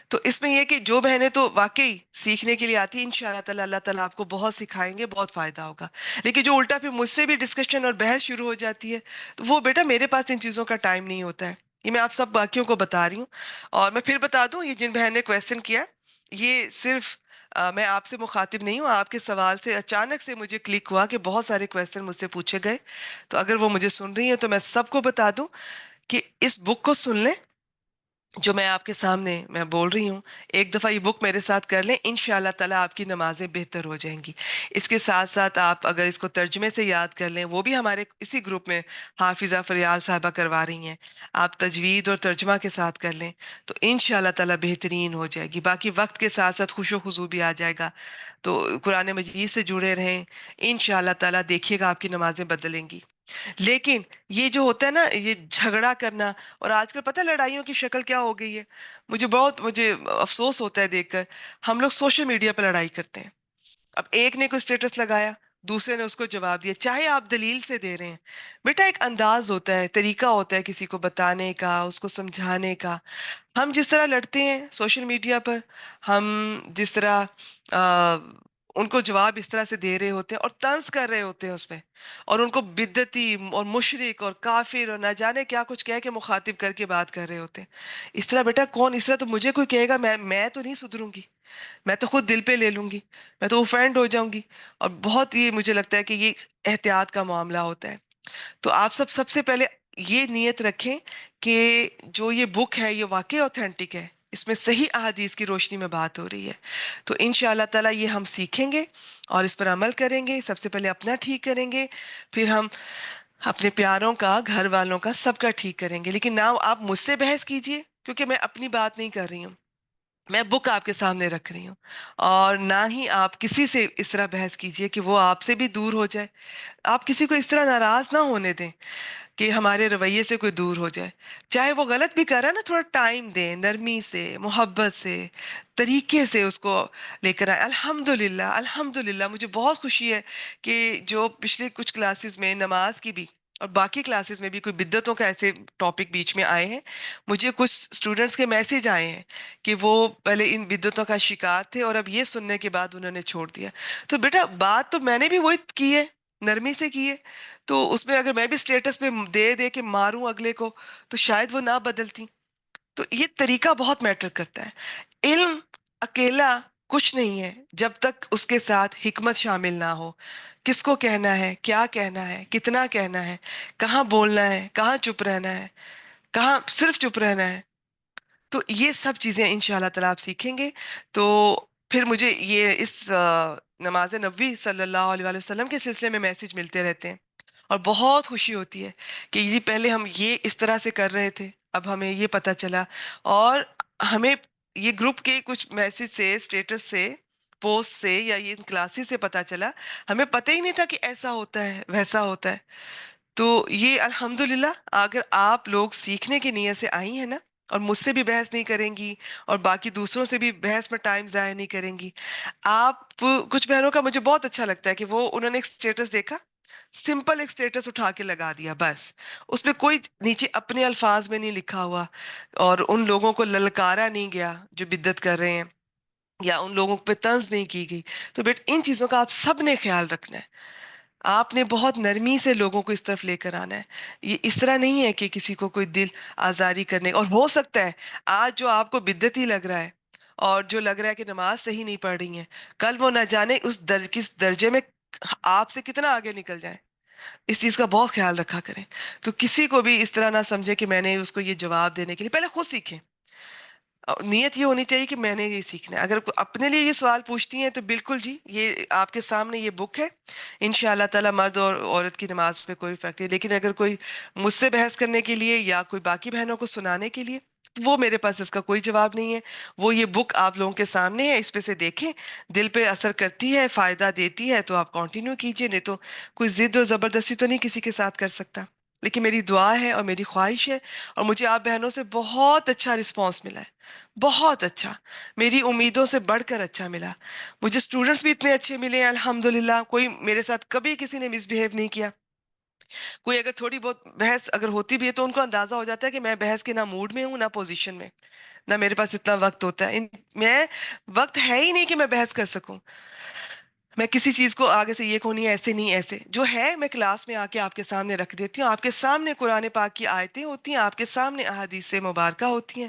تو اس میں یہ کہ جو بہنیں تو واقعی سیکھنے کے لیے آتی ہیں، انشاءاللہ تعالیٰ اللہ تعالیٰ آپ کو بہت سکھائیں گے، بہت فائدہ ہوگا. لیکن جو الٹا پھر مجھ سے بھی ڈسکشن اور بحث شروع ہو جاتی ہے، تو وہ بیٹا میرے پاس ان چیزوں کا ٹائم نہیں ہوتا ہے. یہ میں آپ سب باقیوں کو بتا رہی ہوں. اور میں پھر بتا دوں، یہ جن بہن نے کویسچن کیا، یہ صرف میں آپ سے مخاطب نہیں ہوں. آپ کے سوال سے اچانک سے مجھے کلک ہوا کہ بہت سارے کویسچن مجھ سے پوچھے گئے. تو اگر وہ مجھے سن رہی ہیں تو میں سب کو بتا دوں کہ اس بک کو سن لیں جو میں آپ کے سامنے میں بول رہی ہوں. ایک دفعہ یہ بک میرے ساتھ کر لیں، انشاءاللہ تعالیٰ آپ کی نمازیں بہتر ہو جائیں گی. اس کے ساتھ ساتھ آپ اگر اس کو ترجمے سے یاد کر لیں، وہ بھی ہمارے اسی گروپ میں حافظہ فریال صاحبہ کروا رہی ہیں، آپ تجوید اور ترجمہ کے ساتھ کر لیں تو انشاءاللہ تعالیٰ بہترین ہو جائے گی. باقی وقت کے ساتھ ساتھ خوش و خضوع بھی آ جائے گا. تو قرآن مجید سے جڑے رہیں، انشاءاللہ تعالیٰ دیکھیے گا آپ کی نمازیں بدلیں گی. لیکن یہ جو ہوتا ہے نا، یہ جھگڑا کرنا، اور آج کل پتہ ہے لڑائیوں کی شکل کیا ہو گئی ہے، مجھے افسوس ہوتا ہے دیکھ کر. ہم لوگ سوشل میڈیا پہ لڑائی کرتے ہیں. اب ایک نے کوئی اسٹیٹس لگایا، دوسرے نے اس کو جواب دیا، چاہے آپ دلیل سے دے رہے ہیں. بیٹا ایک انداز ہوتا ہے، طریقہ ہوتا ہے کسی کو بتانے کا، اس کو سمجھانے کا. ہم جس طرح لڑتے ہیں سوشل میڈیا پر، ہم جس طرح ان کو جواب اس طرح سے دے رہے ہوتے ہیں اور طنز کر رہے ہوتے ہیں اس پہ، اور ان کو بدعتی اور مشرک اور کافر اور نہ جانے کیا کچھ کہہ کے مخاطب کر کے بات کر رہے ہوتے ہیں. اس طرح بیٹا کون، اس طرح تو مجھے کوئی کہے گا میں تو نہیں سدھروں گی، میں تو خود دل پہ لے لوں گی، میں تو اوفینڈ ہو جاؤں گی. اور بہت یہ مجھے لگتا ہے کہ یہ احتیاط کا معاملہ ہوتا ہے. تو آپ سب سے پہلے یہ نیت رکھیں کہ جو یہ بک ہے یہ واقعی اوتھینٹک ہے، اس میں صحیح احادیث کی روشنی میں بات ہو رہی ہے. تو انشاءاللہ تعالیٰ یہ ہم سیکھیں گے اور اس پر عمل کریں گے. سب سے پہلے اپنا ٹھیک کریں گے، پھر ہم اپنے پیاروں کا، گھر والوں کا، سب کا ٹھیک کریں گے. لیکن نہ آپ مجھ سے بحث کیجئے، کیونکہ میں اپنی بات نہیں کر رہی ہوں، میں بک آپ کے سامنے رکھ رہی ہوں. اور نہ ہی آپ کسی سے اس طرح بحث کیجئے کہ وہ آپ سے بھی دور ہو جائے. آپ کسی کو اس طرح ناراض نہ ہونے دیں. کہ ہمارے رویے سے کوئی دور ہو جائے. چاہے وہ غلط بھی کر رہا ہے نا، تھوڑا ٹائم دیں، نرمی سے، محبت سے، طریقے سے اس کو لے کر آئے. الحمدللہ الحمدللہ مجھے بہت خوشی ہے کہ جو پچھلے کچھ کلاسز میں نماز کی بھی اور باقی کلاسز میں بھی کوئی بدعتوں کا ایسے ٹاپک بیچ میں آئے ہیں، مجھے کچھ اسٹوڈنٹس کے میسج آئے ہیں کہ وہ پہلے ان بدعتوں کا شکار تھے اور اب یہ سننے کے بعد انہوں نے چھوڑ دیا. تو بیٹا بات تو میں نے بھی وہی کی ہے، نرمی سے کی ہے. تو اس میں اگر میں بھی اسٹیٹس پہ دے دے کے ماروں اگلے کو تو شاید وہ نہ بدلتی. تو یہ طریقہ بہت میٹر کرتا ہے. علم اکیلا کچھ نہیں ہے جب تک اس کے ساتھ حکمت شامل نہ ہو. کس کو کہنا ہے، کیا کہنا ہے، کتنا کہنا ہے، کہاں بولنا ہے، کہاں چپ رہنا ہے، کہاں صرف چپ رہنا ہے. تو یہ سب چیزیں انشاءاللہ تعالیٰ آپ سیکھیں گے. تو پھر مجھے یہ اس نماز نبوی صلی اللہ علیہ وآلہ وسلم کے سلسلے میں میسج ملتے رہتے ہیں اور بہت خوشی ہوتی ہے کہ یہ پہلے ہم یہ اس طرح سے کر رہے تھے، اب ہمیں یہ پتہ چلا. اور ہمیں یہ گروپ کے کچھ میسج سے، اسٹیٹس سے، پوسٹ سے یا یہ کلاسز سے پتہ چلا. ہمیں پتہ ہی نہیں تھا کہ ایسا ہوتا ہے، ویسا ہوتا ہے. تو یہ الحمدللہ اگر آپ لوگ سیکھنے کی نیت سے آئی ہیں نا، اور مجھ سے بھی بحث نہیں کریں گی اور باقی دوسروں سے بھی بحث میں ٹائم ضائع نہیں کریں گی. آپ کچھ بہنوں کا مجھے بہت اچھا لگتا ہے کہ وہ انہوں نے ایک اسٹیٹس دیکھا، سمپل ایک اسٹیٹس اٹھا کے لگا دیا بس. اس میں کوئی نیچے اپنے الفاظ میں نہیں لکھا ہوا اور ان لوگوں کو للکارا نہیں گیا جو بدعت کر رہے ہیں، یا ان لوگوں پہ طنز نہیں کی گئی. تو بیٹ ان چیزوں کا آپ سب نے خیال رکھنا ہے. آپ نے بہت نرمی سے لوگوں کو اس طرف لے کر آنا ہے. یہ اس طرح نہیں ہے کہ کسی کو کوئی دل آزاری کرنے. اور ہو سکتا ہے آج جو آپ کو بدعتی لگ رہا ہے اور جو لگ رہا ہے کہ نماز صحیح نہیں پڑھ رہی ہیں، کل وہ نہ جانے کس درجے میں آپ سے کتنا آگے نکل جائے. اس چیز کا بہت خیال رکھا کریں. تو کسی کو بھی اس طرح نہ سمجھے کہ میں نے اس کو یہ جواب دینے کے لیے. پہلے خود سیکھیں. نیت یہ ہونی چاہیے کہ میں نے یہ سیکھنا ہے. اگر اپنے لیے یہ سوال پوچھتی ہیں تو بالکل جی، یہ آپ کے سامنے یہ بک ہے. انشاءاللہ تعالیٰ مرد اور عورت کی نماز پہ کوئی فرق نہیں. لیکن اگر کوئی مجھ سے بحث کرنے کے لیے یا کوئی باقی بہنوں کو سنانے کے لیے، وہ میرے پاس اس کا کوئی جواب نہیں ہے. وہ یہ بک آپ لوگوں کے سامنے ہے، اس پہ سے دیکھیں، دل پہ اثر کرتی ہے، فائدہ دیتی ہے تو آپ کنٹینیو کیجئے. نہیں تو کوئی ضد اور زبردستی تو نہیں کسی کے ساتھ کر سکتا. لیکن میری دعا ہے اور میری خواہش ہے، اور مجھے آپ بہنوں سے بہت اچھا رسپانس ملا ہے، بہت اچھا، میری امیدوں سے بڑھ کر اچھا ملا. مجھے اسٹوڈنٹس بھی اتنے اچھے ملے ہیں الحمدللہ. کوئی میرے ساتھ کبھی کسی نے مس بہیو نہیں کیا. کوئی اگر تھوڑی بہت بحث اگر ہوتی بھی ہے تو ان کو اندازہ ہو جاتا ہے کہ میں بحث کے نہ موڈ میں ہوں نہ پوزیشن میں، نہ میرے پاس اتنا وقت ہوتا ہے. میں وقت ہے ہی نہیں کہ میں بحث کر سکوں. میں کسی چیز کو آگے سے یہ کہوں نہیں، ایسے نہیں، ایسے جو ہے میں کلاس میں آ کے آپ کے سامنے رکھ دیتی ہوں. آپ کے سامنے قرآن پاک کی آیتیں ہوتی ہیں، آپ کے سامنے احادیث مبارکہ ہوتی ہیں.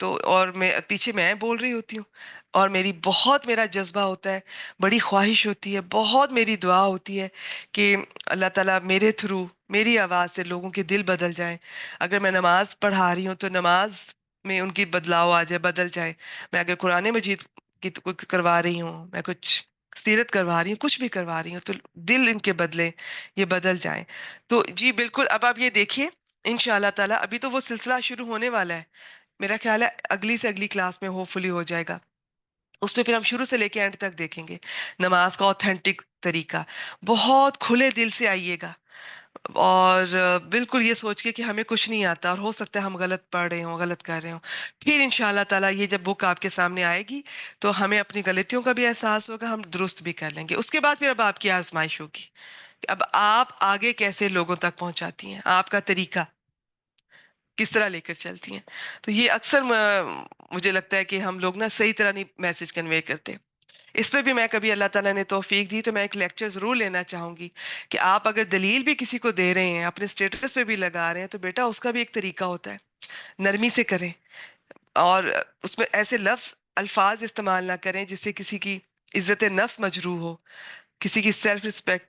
تو اور میں پیچھے میں بول رہی ہوتی ہوں، اور میرا جذبہ ہوتا ہے، بڑی خواہش ہوتی ہے، بہت میری دعا ہوتی ہے کہ اللہ تعالیٰ میرے تھرو، میری آواز سے لوگوں کے دل بدل جائیں. اگر میں نماز پڑھا رہی ہوں تو نماز میں ان کی بدلاؤ آ جائے، بدل جائے. میں اگر قرآن مجید کی کروا رہی ہوں، میں کچھ سیرت کروا رہی ہوں، کچھ بھی کروا رہی ہوں، تو دل ان کے بدلے، یہ بدل جائیں. تو جی بالکل. اب آپ یہ دیکھیے انشاءاللہ تعالیٰ ابھی تو وہ سلسلہ شروع ہونے والا ہے. میرا خیال ہے اگلی سے اگلی کلاس میں ہوپ فلی ہو جائے گا. اس میں پھر ہم شروع سے لے کے اینڈ تک دیکھیں گے نماز کا اوتھینٹک طریقہ. بہت کھلے دل سے آئیے گا، اور بالکل یہ سوچ کے کہ ہمیں کچھ نہیں آتا اور ہو سکتا ہے ہم غلط پڑھ رہے ہوں، غلط کر رہے ہوں. پھر انشاءاللہ تعالیٰ یہ جب بک آپ کے سامنے آئے گی تو ہمیں اپنی غلطیوں کا بھی احساس ہوگا، ہم درست بھی کر لیں گے. اس کے بعد پھر اب آپ کی آزمائش ہوگی کہ اب آپ آگے کیسے لوگوں تک پہنچاتی ہیں، آپ کا طریقہ کس طرح لے کر چلتی ہیں. تو یہ اکثر مجھے لگتا ہے کہ ہم لوگ نا صحیح طرح نہیں میسج کنوے کرتے. اس پہ بھی میں کبھی اللہ تعالیٰ نے توفیق دی تو میں ایک لیکچر ضرور لینا چاہوں گی کہ آپ اگر دلیل بھی کسی کو دے رہے ہیں، اپنے اسٹیٹس پہ بھی لگا رہے ہیں، تو بیٹا اس کا بھی ایک طریقہ ہوتا ہے. نرمی سے کریں، اور اس میں ایسے لفظ الفاظ استعمال نہ کریں جس سے کسی کی عزت نفس مجروح ہو، کسی کی سیلف رسپیکٹ.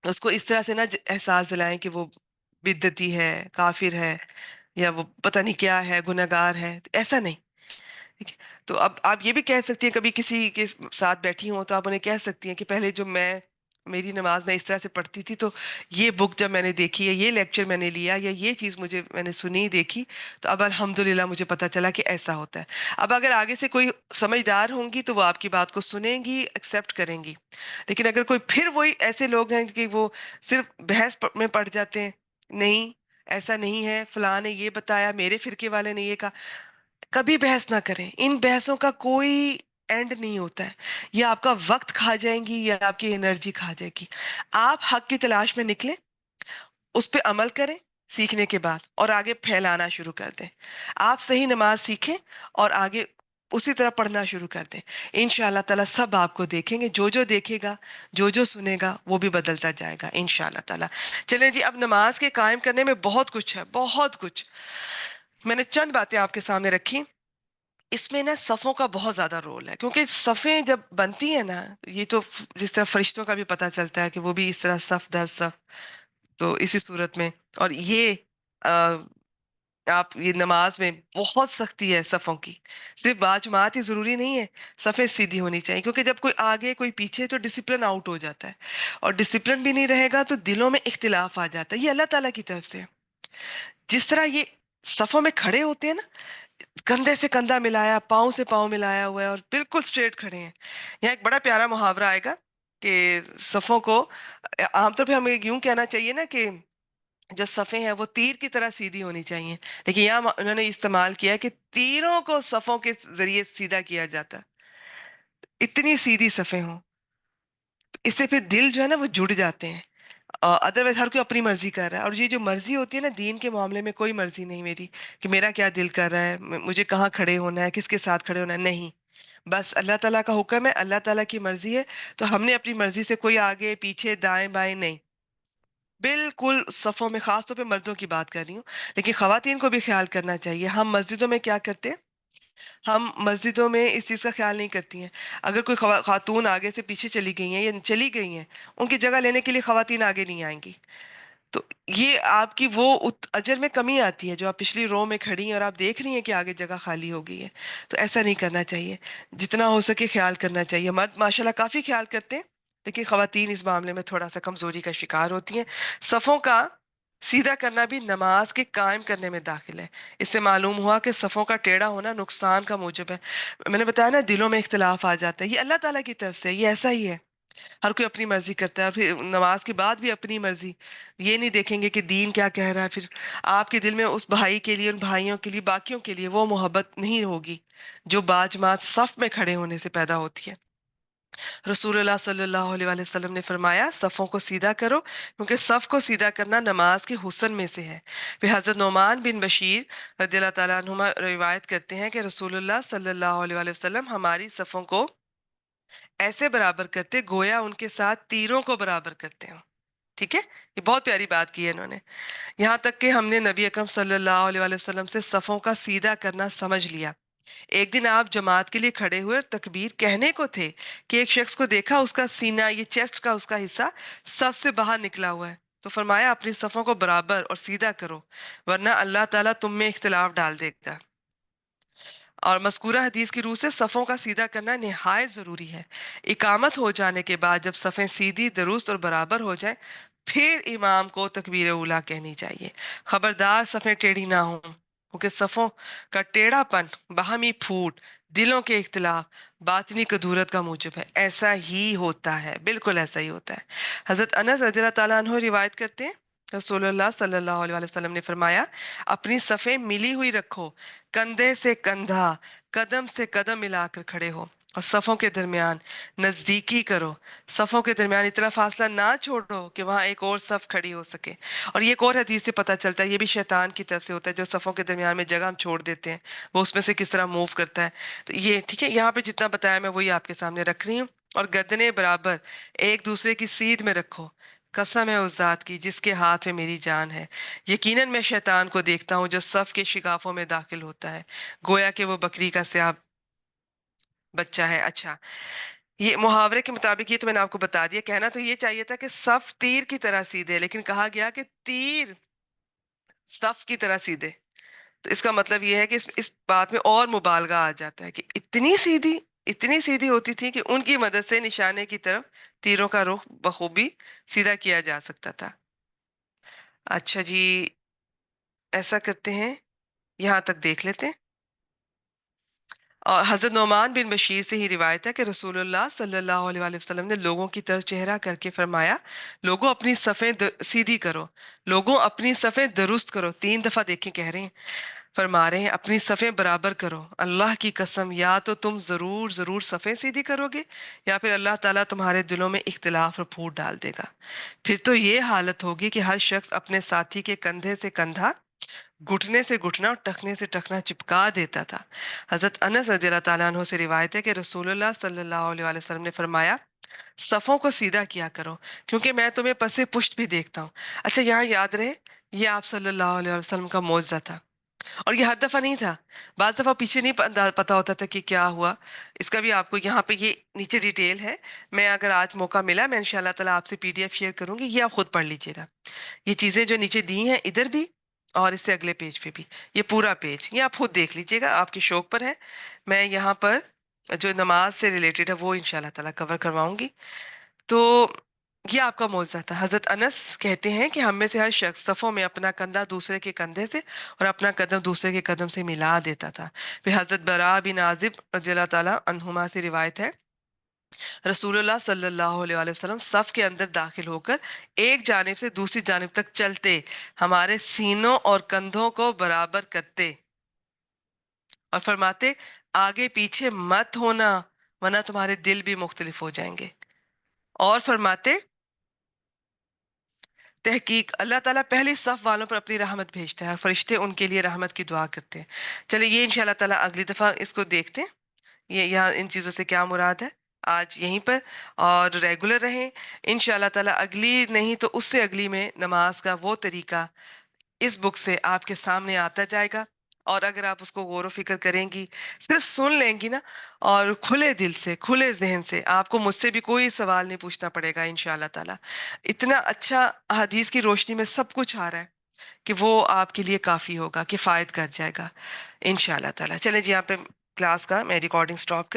اس کو اس طرح سے نہ احساس دلائیں کہ وہ بدعتی ہے، کافر ہے، یا وہ پتہ نہیں کیا ہے، گنہگار ہے. ایسا نہیں. ٹھیک ہے. تو اب آپ یہ بھی کہہ سکتی ہیں، کبھی کسی کے ساتھ بیٹھی ہوں تو آپ انہیں کہہ سکتی ہیں کہ پہلے جو میری نماز میں اس طرح سے پڑھتی تھی، تو یہ بک جب میں نے دیکھی ہے، یہ لیکچر میں نے لیا، یا یہ چیز میں نے سنی دیکھی، تو اب الحمدللہ مجھے پتا چلا کہ ایسا ہوتا ہے. اب اگر آگے سے کوئی سمجھدار ہوں گی تو وہ آپ کی بات کو سنیں گی، ایکسیپٹ کریں گی. لیکن اگر کوئی پھر وہی ایسے لوگ ہیں کہ وہ صرف بحث میں پڑ جاتے ہیں نہیں ایسا نہیں ہے، فلاں نے یہ بتایا، میرے فرقے والے نے یہ کہا. کبھی بحث نہ کریں، ان بحثوں کا کوئی اینڈ نہیں ہوتا ہے. یہ آپ کا وقت کھا جائیں گی یا آپ کی انرجی کھا جائے گی. آپ حق کی تلاش میں نکلیں، اس پہ عمل کریں سیکھنے کے بعد، اور آگے پھیلانا شروع کر دیں. آپ صحیح نماز سیکھیں اور آگے اسی طرح پڑھنا شروع کر دیں. ان شاء اللہ تعالیٰ سب آپ کو دیکھیں گے، جو جو دیکھے گا، جو جو سنے گا، وہ بھی بدلتا جائے گا ان شاء اللہ تعالیٰ. چلیں جی، اب نماز کے قائم کرنے میں بہت کچھ ہے، بہت کچھ. میں نے چند باتیں آپ کے سامنے رکھی. اس میں نا صفوں کا بہت زیادہ رول ہے، کیونکہ صفیں جب بنتی ہیں نا، یہ تو جس طرح فرشتوں کا بھی پتہ چلتا ہے کہ وہ بھی اس طرح صف در صف، تو اسی صورت میں. اور یہ آ، آپ یہ نماز میں بہت سختی ہے صفوں کی. صرف باجماعت ہی ضروری نہیں ہے، صفیں سیدھی ہونی چاہیے، کیونکہ جب کوئی آگے کوئی پیچھے تو ڈسپلن آؤٹ ہو جاتا ہے، اور ڈسپلن بھی نہیں رہے گا تو دلوں میں اختلاف آ جاتا ہے. یہ اللہ تعالیٰ کی طرف سے ہے. جس طرح یہ صفوں میں کھڑے ہوتے ہیں نا، کندھے سے کندھا ملایا، پاؤں سے پاؤں ملایا ہوا ہے، اور بالکل سٹریٹ کھڑے ہیں. یہاں ایک بڑا پیارا محاورہ آئے گا کہ صفوں کو عام طور پہ ہمیں یوں کہنا چاہیے نا کہ جو صفیں ہیں وہ تیر کی طرح سیدھی ہونی چاہیے، لیکن یہاں انہوں نے استعمال کیا ہے کہ تیروں کو صفوں کے ذریعے سیدھا کیا جاتا ہے. اتنی سیدھی صفیں ہوں، اس سے پھر دل جو ہے نا وہ جڑ جاتے ہیں. ادروائز ہر کوئی اپنی مرضی کر رہا ہے، اور یہ جو مرضی ہوتی ہے نا دین کے معاملے میں، کوئی مرضی نہیں میری کہ میرا کیا دل کر رہا ہے، مجھے کہاں کھڑے ہونا ہے، کس کے ساتھ کھڑے ہونا ہے. نہیں، بس اللہ تعالیٰ کا حکم ہے، اللہ تعالیٰ کی مرضی ہے. تو ہم نے اپنی مرضی سے کوئی آگے پیچھے دائیں بائیں نہیں. بالکل صفوں میں، خاص طور پہ مردوں کی بات کر رہی ہوں، لیکن خواتین کو بھی خیال کرنا چاہیے. ہم مسجدوں میں کیا کرتے ہیں؟ ہم مسجدوں میں اس چیز کا خیال نہیں کرتی ہیں. اگر کوئی خاتون آگے سے پیچھے چلی گئی ہیں یا چلی گئی ہیں، ان کی جگہ لینے کے لیے خواتین آگے نہیں آئیں گی. تو یہ آپ کی وہ اجر میں کمی آتی ہے جو آپ پچھلی رو میں کھڑی ہیں اور آپ دیکھ رہی ہیں کہ آگے جگہ خالی ہو گئی ہے. تو ایسا نہیں کرنا چاہیے. جتنا ہو سکے خیال کرنا چاہیے. مرد ماشاءاللہ کافی خیال کرتے ہیں، لیکن خواتین اس معاملے میں تھوڑا سا کمزوری کا شکار ہوتی ہیں. صفوں کا سیدھا کرنا بھی نماز کے قائم کرنے میں داخل ہے. اس سے معلوم ہوا کہ صفوں کا ٹیڑھا ہونا نقصان کا موجب ہے. میں نے بتایا نا دلوں میں اختلاف آ جاتا ہے، یہ اللہ تعالیٰ کی طرف سے ہے، یہ ایسا ہی ہے. ہر کوئی اپنی مرضی کرتا ہے، اور پھر نماز کے بعد بھی اپنی مرضی. یہ نہیں دیکھیں گے کہ دین کیا کہہ رہا ہے. پھر آپ کے دل میں اس بھائی کے لیے، ان بھائیوں کے لیے، باقیوں کے لیے وہ محبت نہیں ہوگی جو باجماعت صف میں کھڑے ہونے سے پیدا ہوتی ہے. رسول اللہ صلی اللہ علیہ وآلہ وسلم نے فرمایا صفوں کو سیدھا کرو، کیونکہ صف کو سیدھا کرنا نماز کے حسن میں سے ہے. پھر حضرت نعمان بن بشیر رضی اللہ تعالیٰ عنہما روایت کرتے ہیں کہ رسول اللہ صلی اللہ علیہ وآلہ وسلم ہماری صفوں کو ایسے برابر کرتے گویا ان کے ساتھ تیروں کو برابر کرتے ہوں. ٹھیک ہے، یہ بہت پیاری بات کی ہے انہوں نے. یہاں تک کہ ہم نے نبی اکرم صلی اللہ علیہ وآلہ وسلم سے صفوں کا سیدھا کرنا سمجھ لیا. ایک دن آپ جماعت کے لیے کھڑے ہوئے اور تکبیر کہنے کو تھے کہ ایک شخص کو دیکھا، اس کا سینہ، یہ چیسٹ کا اس کا حصہ صف سے باہر نکلا ہوا ہے. تو فرمایا اپنی صفوں کو برابر اور سیدھا کرو، ورنہ اللہ تعالیٰ تم میں اختلاف ڈال دے گا. اور مذکورہ حدیث کی روح سے صفوں کا سیدھا کرنا نہایت ضروری ہے. اقامت ہو جانے کے بعد جب صفیں سیدھی، درست اور برابر ہو جائیں، پھر امام کو تکبیر اولیٰ کہنی چاہیے. خبردار صفیں ٹیڑھی نہ ہوں، کیونکہ صفوں کا ٹیڑھا پن باہمی پھوٹ، دلوں کے اختلاف، باطنی کدورت کا موجب ہے. ایسا ہی ہوتا ہے، بالکل ایسا ہی ہوتا ہے. حضرت انس رضی اللہ تعالیٰ عنہ روایت کرتے ہیں رسول اللہ صلی اللہ علیہ وآلہ وسلم نے فرمایا اپنی صفیں ملی ہوئی رکھو، کندھے سے کندھا، قدم سے قدم ملا کر کھڑے ہو، اور صفوں کے درمیان نزدیکی کرو. صفوں کے درمیان اتنا فاصلہ نہ چھوڑو کہ وہاں ایک اور صف کھڑی ہو سکے. اور یہ ایک اور حدیث سے پتہ چلتا ہے، یہ بھی شیطان کی طرف سے ہوتا ہے. جو صفوں کے درمیان میں جگہ ہم چھوڑ دیتے ہیں، وہ اس میں سے کس طرح موو کرتا ہے. تو یہ ٹھیک ہے، یہاں پہ جتنا بتایا میں وہی آپ کے سامنے رکھ رہی ہوں. اور گردنیں برابر ایک دوسرے کی سیدھ میں رکھو. قسم ہے اس ذات کی جس کے ہاتھ میں میری جان ہے، یقیناً میں شیطان کو دیکھتا ہوں جو صف کے شگافوں میں داخل ہوتا ہے، گویا کہ وہ بکری کا سیاب بچہ ہے. اچھا، یہ محاورے کے مطابق یہ تو میں نے آپ کو بتا دیا. کہنا تو یہ چاہیے تھا کہ صف تیر کی طرح سیدھے، لیکن کہا گیا کہ تیر صف کی طرح سیدھے. تو اس کا مطلب یہ ہے کہ اس بات میں اور مبالغہ آ جاتا ہے کہ اتنی سیدھی ہوتی تھی کہ ان کی مدد سے نشانے کی طرف تیروں کا رخ بخوبی سیدھا کیا جا سکتا تھا. اچھا جی، ایسا کرتے ہیں، یہاں تک دیکھ لیتے ہیں. اور حضرت نعمان بن بشیر سے ہی روایت ہے کہ رسول اللہ صلی اللہ علیہ وآلہ وسلم نے لوگوں کی طرف چہرہ کر کے فرمایا، لوگوں اپنی صفیں سیدھی کرو، لوگوں اپنی صفیں درست کرو. 3 دفعہ دیکھیں کہہ رہے ہیں، فرما رہے ہیں اپنی صفیں برابر کرو. اللہ کی قسم، یا تو تم ضرور ضرور صفیں سیدھی کرو گے، یا پھر اللہ تعالیٰ تمہارے دلوں میں اختلاف اور پھوٹ ڈال دے گا. پھر تو یہ حالت ہوگی کہ ہر شخص اپنے ساتھی کے کندھے سے کندھا، گھٹنے سے گھٹنا اور ٹخنے سے ٹخنا چپکا دیتا تھا. حضرت انس رضی اللہ تعالیٰ عنہ سے روایت ہے کہ رسول اللہ صلی اللہ علیہ وآلہ وسلم نے فرمایا، صفوں کو سیدھا کیا کرو کیونکہ میں تمہیں پس پشت بھی دیکھتا ہوں. اچھا، یہاں یاد رہے یہ آپ صلی اللہ علیہ وسلم کا معجزہ تھا، اور یہ ہر دفعہ نہیں تھا. بعض دفعہ پیچھے نہیں پتا ہوتا تھا کہ کیا ہوا. اس کا بھی آپ کو یہاں پہ یہ نیچے ڈیٹیل ہے. میں اگر آج موقع ملا میں انشاءاللہ تعالیٰ آپ سے PDF شیئر کروں گی، یہ آپ خود پڑھ لیجئے گا. یہ چیزیں جو نیچے دی ہیں ادھر بھی اور اس سے اگلے پیج پہ بھی، یہ پورا پیج یہ آپ خود دیکھ لیجئے گا، آپ کے شوق پر ہے. میں یہاں پر جو نماز سے ریلیٹڈ ہے وہ انشاءاللہ تعالیٰ کور کرواؤں گی. تو یہ آپ کا معجزہ تھا. حضرت انس کہتے ہیں کہ ہم میں سے ہر شخص صفوں میں اپنا کندھا دوسرے کے کندھے سے اور اپنا قدم دوسرے کے قدم سے ملا دیتا تھا. پھر حضرت براء بن عازب رضی اللہ تعالیٰ عنہما سے روایت ہے، رسول اللہ صلی اللہ علیہ وآلہ وسلم صف کے اندر داخل ہو کر ایک جانب سے دوسری جانب تک چلتے، ہمارے سینوں اور کندھوں کو برابر کرتے اور فرماتے، آگے پیچھے مت ہونا ورنہ تمہارے دل بھی مختلف ہو جائیں گے. اور فرماتے، تحقیق اللہ تعالیٰ پہلی صف والوں پر اپنی رحمت بھیجتا ہے اور فرشتے ان کے لیے رحمت کی دعا کرتے ہیں. چلے یہ انشاءاللہ تعالیٰ اگلی دفعہ اس کو دیکھتے ہیں، یہ یہاں ان چیزوں سے کیا مراد ہے. آج یہیں پر اور ریگولر رہیں انشاءاللہ تعالیٰ. اگلی نہیں تو اس سے اگلی میں نماز کا وہ طریقہ اس بک سے آپ کے سامنے آتا جائے گا. اور اگر آپ اس کو غور و فکر کریں گی، صرف سن لیں گی نا، اور کھلے دل سے کھلے ذہن سے، آپ کو مجھ سے بھی کوئی سوال نہیں پوچھنا پڑے گا انشاءاللہ تعالیٰ. اتنا اچھا حدیث کی روشنی میں سب کچھ آ رہا ہے کہ وہ آپ کے لیے کافی ہوگا، کفایت کر جائے گا انشاءاللہ تعالیٰ. چلیں جی، یہاں پہ کلاس کا میں ریکارڈنگ سٹاپ